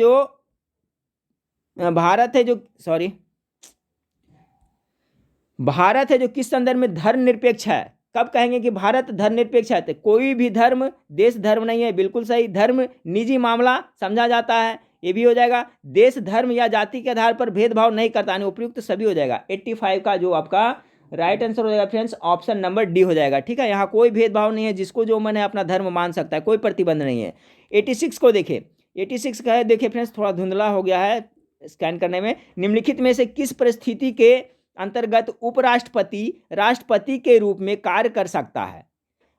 जो किस संदर्भ में धर्मनिरपेक्ष है? कब कहेंगे कि भारत धर्मनिरपेक्ष है? तो कोई भी धर्म देश धर्म नहीं है, बिल्कुल सही। धर्म निजी मामला समझा जाता है, ये भी हो जाएगा। देश धर्म या जाति के आधार पर भेदभाव नहीं करता, यानी उपयुक्त सभी हो जाएगा। 85 का जो आपका राइट आंसर हो जाएगा फ्रेंड्स ऑप्शन नंबर डी हो जाएगा, ठीक है। यहाँ कोई भेदभाव नहीं है, जिसको जो मन है अपना धर्म मान सकता है, कोई प्रतिबंध नहीं है। 86 को देखें, 86 का है, देखिए फ्रेंड्स थोड़ा धुंधला हो गया है स्कैन करने में। निम्नलिखित में से किस परिस्थिति के अंतर्गत उपराष्ट्रपति राष्ट्रपति के रूप में कार्य कर सकता है?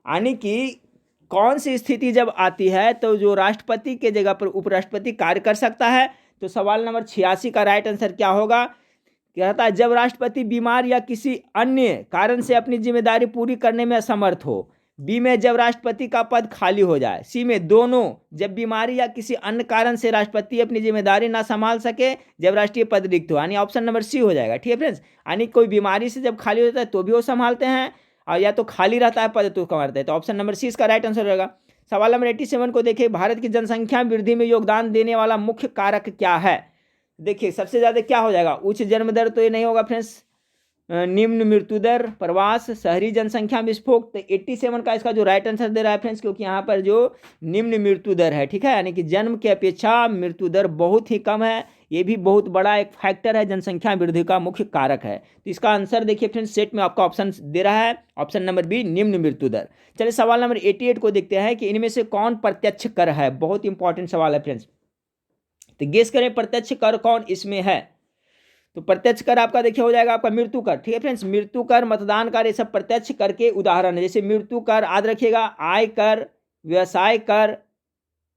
यानी कि कौन सी स्थिति जब आती है तो जो राष्ट्रपति के जगह पर उपराष्ट्रपति कार्य कर सकता है? तो सवाल नंबर 86 का राइट आंसर क्या होगा? कहता है जब राष्ट्रपति बीमार या किसी अन्य कारण से अपनी जिम्मेदारी पूरी करने में असमर्थ हो। बी में जब राष्ट्रपति का पद खाली हो जाए। सी में दोनों, जब बीमारी या किसी अन्य कारण से राष्ट्रपति अपनी जिम्मेदारी ना संभाल सके, जब राष्ट्रीय पद रिक्त हो, यानी ऑप्शन नंबर सी हो जाएगा, ठीक है फ्रेंड्स। यानी कोई बीमारी से जब खाली होता है तो भी वो संभालते हैं, और या तो खाली रहता है पद तो संभालते हैं, तो ऑप्शन नंबर सी इसका राइट आंसर रहेगा। सवाल नंबर 87 को देखिए, भारत की जनसंख्या वृद्धि में योगदान देने वाला मुख्य कारक क्या है? देखिए सबसे ज्यादा क्या हो जाएगा? उच्च जन्म दर तो ये नहीं होगा फ्रेंड्स, निम्न मृत्यु दर, प्रवास, शहरी जनसंख्या विस्फोट। तो 87 का इसका जो राइट आंसर दे रहा है फ्रेंड्स, क्योंकि यहाँ पर जो निम्न मृत्यु दर है, ठीक है, यानी कि जन्म की अपेक्षा मृत्यु दर बहुत ही कम है। ये भी बहुत बड़ा एक फैक्टर है, जनसंख्या वृद्धि का मुख्य कारक है। तो इसका आंसर देखिए फ्रेंड्स, सेट में आपका ऑप्शन दे रहा है, ऑप्शन नंबर बी निम्न मृत्यु दर। चलिए सवाल नंबर 88 को देखते हैं कि इनमें से कौन प्रत्यक्ष कर है? बहुत इंपॉर्टेंट सवाल है फ्रेंड्स, तो गेस करें प्रत्यक्ष कर कौन इसमें है? तो प्रत्यक्ष कर आपका देखिए हो जाएगा आपका मृत्यु कर, ठीक है फ्रेंड्स। मृत्यु कर, मतदान कर, ये सब प्रत्यक्ष कर के उदाहरण है। जैसे मृत्यु कर याद रखिएगा, आय कर, व्यवसाय कर,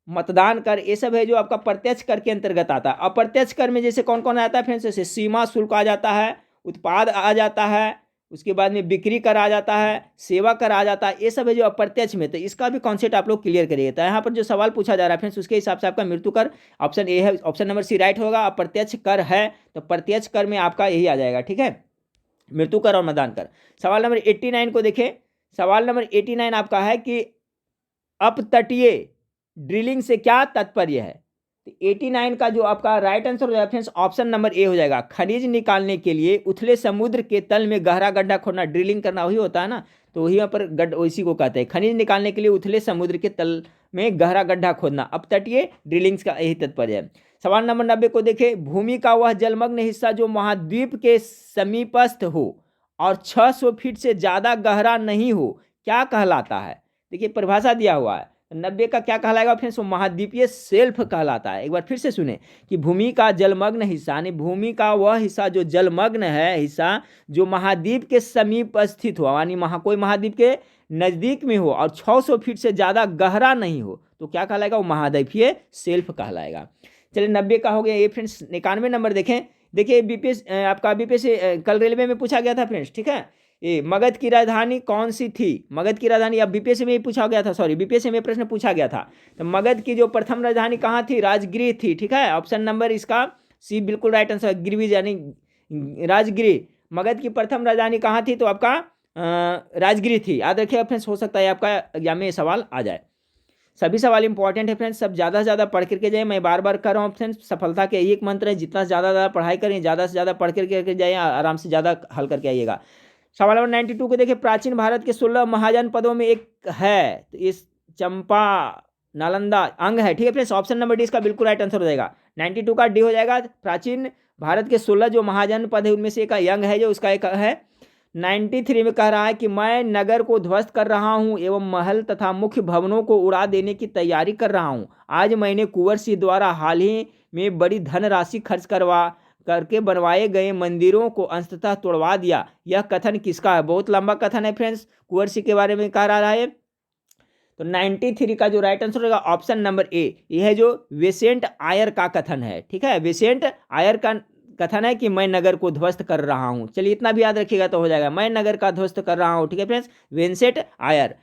मतदान कर, ये सब है जो आपका प्रत्यक्ष कर के अंतर्गत आता है। अप्रत्यक्ष कर में जैसे कौन कौन आता है फ्रेंड्स? जैसे सीमा शुल्क आ जाता है, उत्पाद आ जाता है, उसके बाद में बिक्री कर आ जाता है, सेवा कर आ जाता है, ये सब है जो अप्रत्यक्ष में। तो इसका भी कॉन्सेप्ट आप लोग क्लियर करिए। तो यहाँ पर जो सवाल पूछा जा रहा है फ्रेंड्स, उसके हिसाब से आपका मृत्यु कर ऑप्शन ए है, ऑप्शन नंबर सी राइट होगा। अप्रत्यक्ष कर है तो प्रत्यक्ष कर में आपका यही आ जाएगा, ठीक है, मृत्यु कर और मतदान कर। सवाल नंबर 89 को देखें। सवाल नंबर 89 आपका है कि अपतटीय ड्रिलिंग से क्या तात्पर्य है? तो 89 का जो आपका राइट आंसर हो जाएगा फ्रेंड्स ऑप्शन नंबर ए हो जाएगा। खनिज निकालने के लिए उथले समुद्र के तल में गहरा गड्ढा खोदना, ड्रिलिंग करना वही होता है ना, तो वही यहाँ पर उसी को कहते हैं। खनिज निकालने के लिए उथले समुद्र के तल में गहरा गड्ढा खोदना, अपतटीय ड्रिलिंग्स का यही तात्पर्य है। सवाल नंबर 90 को देखें, भूमि का वह जलमग्न हिस्सा जो महाद्वीप के समीपस्थ हो और 600 फीट से ज्यादा गहरा नहीं हो क्या कहलाता है। देखिए परिभाषा दिया हुआ है, 90 का क्या कहलाएगा फ्रेंड्स, वो महाद्वीपीय शेल्फ कहलाता है। एक बार फिर से सुने कि भूमि का जलमग्न हिस्सा, यानी भूमि का वह हिस्सा जो जलमग्न है, हिस्सा जो महाद्वीप के समीप स्थित हो, यानी कोई महाद्वीप के नजदीक में हो और 600 फीट से ज्यादा गहरा नहीं हो तो क्या कहलाएगा, वो महाद्वीपीय शेल्फ कहलाएगा। चलिए 90 का हो गया ये फ्रेंड्स। 91 नंबर देखें, देखिए बीपीएस आपका बीपीएस कल रेलवे में पूछा गया था फ्रेंड्स, ठीक है। ये मगध की राजधानी कौन सी थी, मगध की राजधानी अब बीपीएससी में ही पूछा गया था, सॉरी बीपीएससी में प्रश्न पूछा गया था। तो मगध की जो प्रथम राजधानी कहाँ थी, राजगृह थी, ठीक है। ऑप्शन नंबर इसका सी बिल्कुल राइट आंसर, गिरवी यानी राजगृह। मगध की प्रथम राजधानी कहाँ थी, तो आपका राजगृह थी। याद रखिएगा फ्रेंड्स, हो सकता है आपका एग्जाम में ये सवाल आ जाए। सभी सवाल इंपॉर्टेंट है फ्रेंड्स, सब ज़्यादा से ज़्यादा पढ़ करके जाए। मैं बार बार कर रहा हूँ फ्रेंड्स, सफलता के एक मंत्र है, जितना ज़्यादा पढ़ाई करें, ज़्यादा से ज़्यादा पढ़ करके जाए, आराम से ज़्यादा हल करके आइएगा। सवाल नंबर 92 को देखिए, प्राचीन भारत के 16 महाजनपदों में एक है, तो इस चंपा नालंदा अंग है, ठीक है फ्रेंड्स। ऑप्शन नंबर डी इसका बिल्कुल राइट आंसर हो जाएगा। 92 का डी हो जाएगा। प्राचीन भारत के 16 जो महाजनपद है उनमें से एक अंग है, जो उसका एक है। 93 में कह रहा है कि मैं नगर को ध्वस्त कर रहा हूं एवं महल तथा मुख्य भवनों को उड़ा देने की तैयारी कर रहा हूं। आज मैंने कुंवर सिंह द्वारा हाल ही में बड़ी धनराशि खर्च करके बनवाए गए मंदिरों को अंततः तोड़वा दिया। यह कथन किसका है, बहुत लंबा कथन है फ्रेंड्स, कुंवर सिंह के बारे में कह रहा है। तो 93 का जो राइट आंसर होगा ऑप्शन नंबर ए, यह है जो विसेंट आयर का कथन है, ठीक है। विसेंट आयर का कथन है कि मैं नगर को ध्वस्त कर रहा हूं। चलिए इतना भी याद रखिएगा तो हो जाएगा, मैं नगर का ध्वस्त कर रहा हूं, ठीक है फ्रेंड्स, विंसेंट आयर।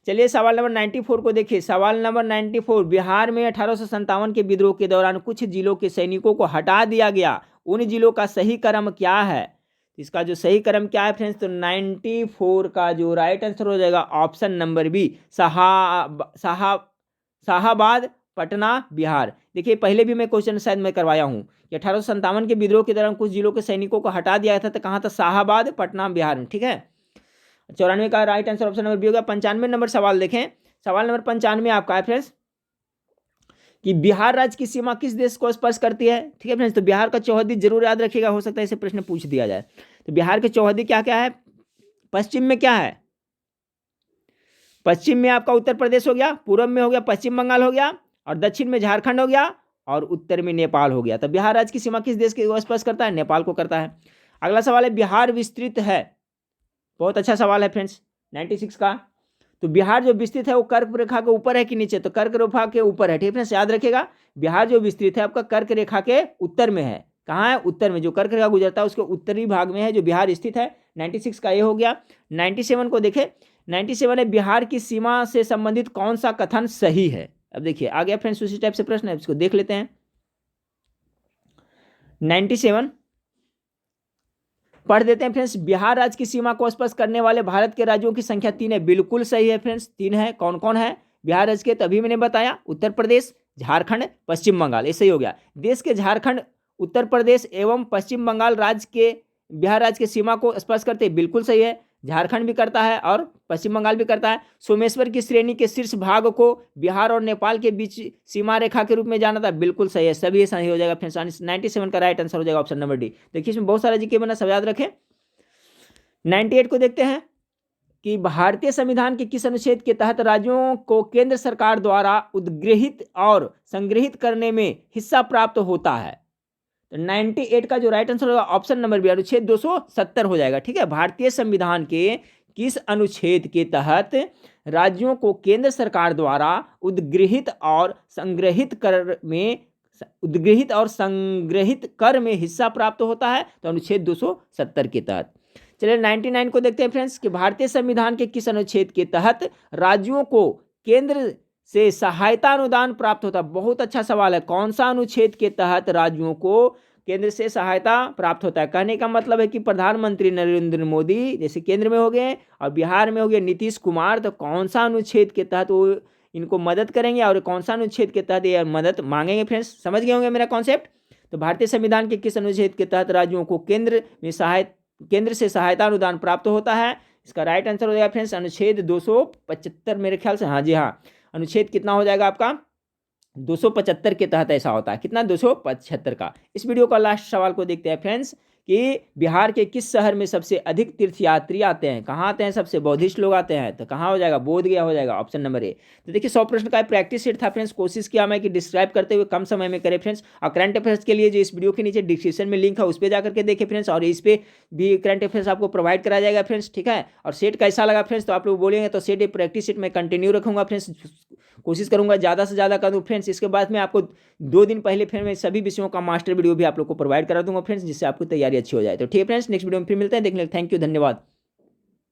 चलिए सवाल नंबर 94 को देखिए। सवाल नंबर 94, बिहार में 1857 के विद्रोह के दौरान कुछ जिलों के सैनिकों को हटा दिया गया, उन जिलों का सही क्रम क्या है। इसका जो सही क्रम क्या है फ्रेंड्स, तो 94 का जो राइट आंसर हो जाएगा option number B, Shahabad Patna Bihar. देखिए पहले भी मैं क्वेश्चन शायद मैं करवाया हूं कि 1857 के विद्रोह के दौरान कुछ जिलों के सैनिकों को हटा दिया था, तो कहाँ था, शाहाबाद पटना बिहार में, ठीक है। 94 का right answer option number B होगा। 95 नंबर सवाल देखें। सवाल नंबर 95 आपका है फ्रेंड्स कि बिहार राज्य की सीमा किस देश को स्पर्श करती है, ठीक है फ्रेंड्स। तो बिहार का चौहद्दी जरूर याद रखिएगा, हो सकता है इसे प्रश्न पूछ दिया जाए। तो बिहार के चौहद्दी क्या क्या है, पश्चिम में क्या है, पश्चिम में आपका उत्तर प्रदेश हो गया, पूर्व में हो गया पश्चिम बंगाल हो गया, और दक्षिण में झारखंड हो गया, और उत्तर में नेपाल हो गया। तो बिहार राज्य की सीमा किस देश के स्पर्श करता है, नेपाल को करता है। अगला सवाल है, बिहार विस्तृत है, बहुत अच्छा सवाल है फ्रेंड्स 96 का। तो बिहार जो विस्तृत है वो कर्क रेखा के ऊपर है कि नीचे, तो कर्क रेखा के ऊपर है, ठीक है फ्रेंड्स, याद रखिएगा। बिहार जो विस्तृत है आपका कर्क रेखा के उत्तर में है, कहाँ है, उत्तर में, जो कर्क रेखा गुजरता है उसके उत्तरी भाग में है जो बिहार स्थित है। 96 का ये हो गया। 97 को देखें। 97 है, बिहार की सीमा से संबंधित कौन सा कथन सही है। अब देखिए आ गया फ्रेंड्स उसी टाइप से प्रश्न है, इसको देख लेते हैं। 97 पढ़ देते हैं फ्रेंड्स। बिहार राज्य की सीमा को स्पर्श करने वाले भारत के राज्यों की संख्या 3 है, बिल्कुल सही है फ्रेंड्स, 3 है। कौन कौन है बिहार राज्य के, तभी मैंने बताया, उत्तर प्रदेश, झारखंड, पश्चिम बंगाल, ऐसे ही हो गया। देश के झारखंड, उत्तर प्रदेश एवं पश्चिम बंगाल राज्य के बिहार राज्य की सीमा को स्पर्श करते, बिल्कुल सही है। झारखंड भी करता है और पश्चिम बंगाल भी करता है। सोमेश्वर की श्रेणी के शीर्ष भाग को बिहार और नेपाल के बीच सीमा रेखा के रूप में जाना था, बिल्कुल सही है, सभी सही हो जाएगा फ्रेंड्स। 97 का राइट आंसर हो जाएगा ऑप्शन नंबर डी। देखिए इसमें बहुत सारा जीके बना, सब याद रखें। 98 को देखते हैं कि भारतीय संविधान के किस अनुच्छेद के तहत राज्यों को केंद्र सरकार द्वारा उद्ग्रहित और संग्रहित करने में हिस्सा प्राप्त होता है। तो 98 का जो राइट आंसर होगा ऑप्शन नंबर बी, अनुच्छेद 270 हो जाएगा, ठीक है। भारतीय संविधान के किस अनुच्छेद के तहत राज्यों को केंद्र सरकार द्वारा उद्ग्रहित और संग्रहित कर में हिस्सा प्राप्त होता है, तो अनुच्छेद 270 के तहत। चलिए 99 को देखते हैं फ्रेंड्स कि भारतीय संविधान के किस अनुच्छेद के तहत राज्यों को केंद्र से सहायता अनुदान प्राप्त होता है। बहुत अच्छा सवाल है, कौन सा अनुच्छेद के तहत राज्यों को केंद्र से सहायता प्राप्त होता है। कहने का मतलब है कि प्रधानमंत्री नरेंद्र मोदी जैसे केंद्र में हो गए और बिहार में हो गए नीतीश कुमार, तो कौन सा अनुच्छेद के तहत वो इनको मदद करेंगे और कौन सा अनुच्छेद के तहत ये मदद मांगेंगे फ्रेंड्स, समझ गए होंगे मेरा कॉन्सेप्ट। तो भारतीय संविधान के किस अनुच्छेद के तहत राज्यों को केंद्र से सहायता अनुदान प्राप्त होता है? इसका राइट आंसर हो जाएगा फ्रेंड्स अनुच्छेद 275 मेरे ख्याल से, हाँ जी हाँ, अनुच्छेद कितना हो जाएगा आपका 275 के तहत ऐसा होता है। कितना 275 का। इस वीडियो का लास्ट सवाल को देखते हैं फ्रेंड्स कि बिहार के किस शहर में सबसे अधिक तीर्थयात्री आते हैं? कहाँ आते हैं सबसे? बौद्धिस्ट लोग आते हैं, तो कहाँ हो जाएगा? बोध गया हो जाएगा, ऑप्शन नंबर ए। तो देखिए 100 प्रश्न का प्रैक्टिस सेट था फ्रेंड्स, कोशिश किया मैं कि डिस्क्राइब करते हुए कम समय में करें फ्रेंड्स। और करंट अफेयर्स के लिए जो इस वीडियो के नीचे डिस्क्रिप्शन में लिंक है उस पर जाकर के देखें फ्रेंड्स, और इस पर भी करंट अफेयर्स आपको प्रोवाइड कराया जाएगा फ्रेंड्स, ठीक है। और सेट कैसा लगा फ्रेंड्स, तो आप लोग बोलेंगे तो सेट प्रैक्टिस सेट में कंटिन्यू रखूंगा फ्रेंड्स, कोशिश करूंगा ज़्यादा से ज़्यादा कर दूँ फ्रेंड्स। इसके बाद में आपको 2 दिन पहले फिर मैं सभी विषयों का मास्टर वीडियो भी आप लोग को प्रोवाइड करा दूंगा फ्रेंड्स, जिससे आपकी तैयारी अच्छी हो जाए। तो ठीक है फ्रेंड्स, नेक्स्ट वीडियो में फिर मिलते हैं, देखने के लिए थैंक यू, धन्यवाद।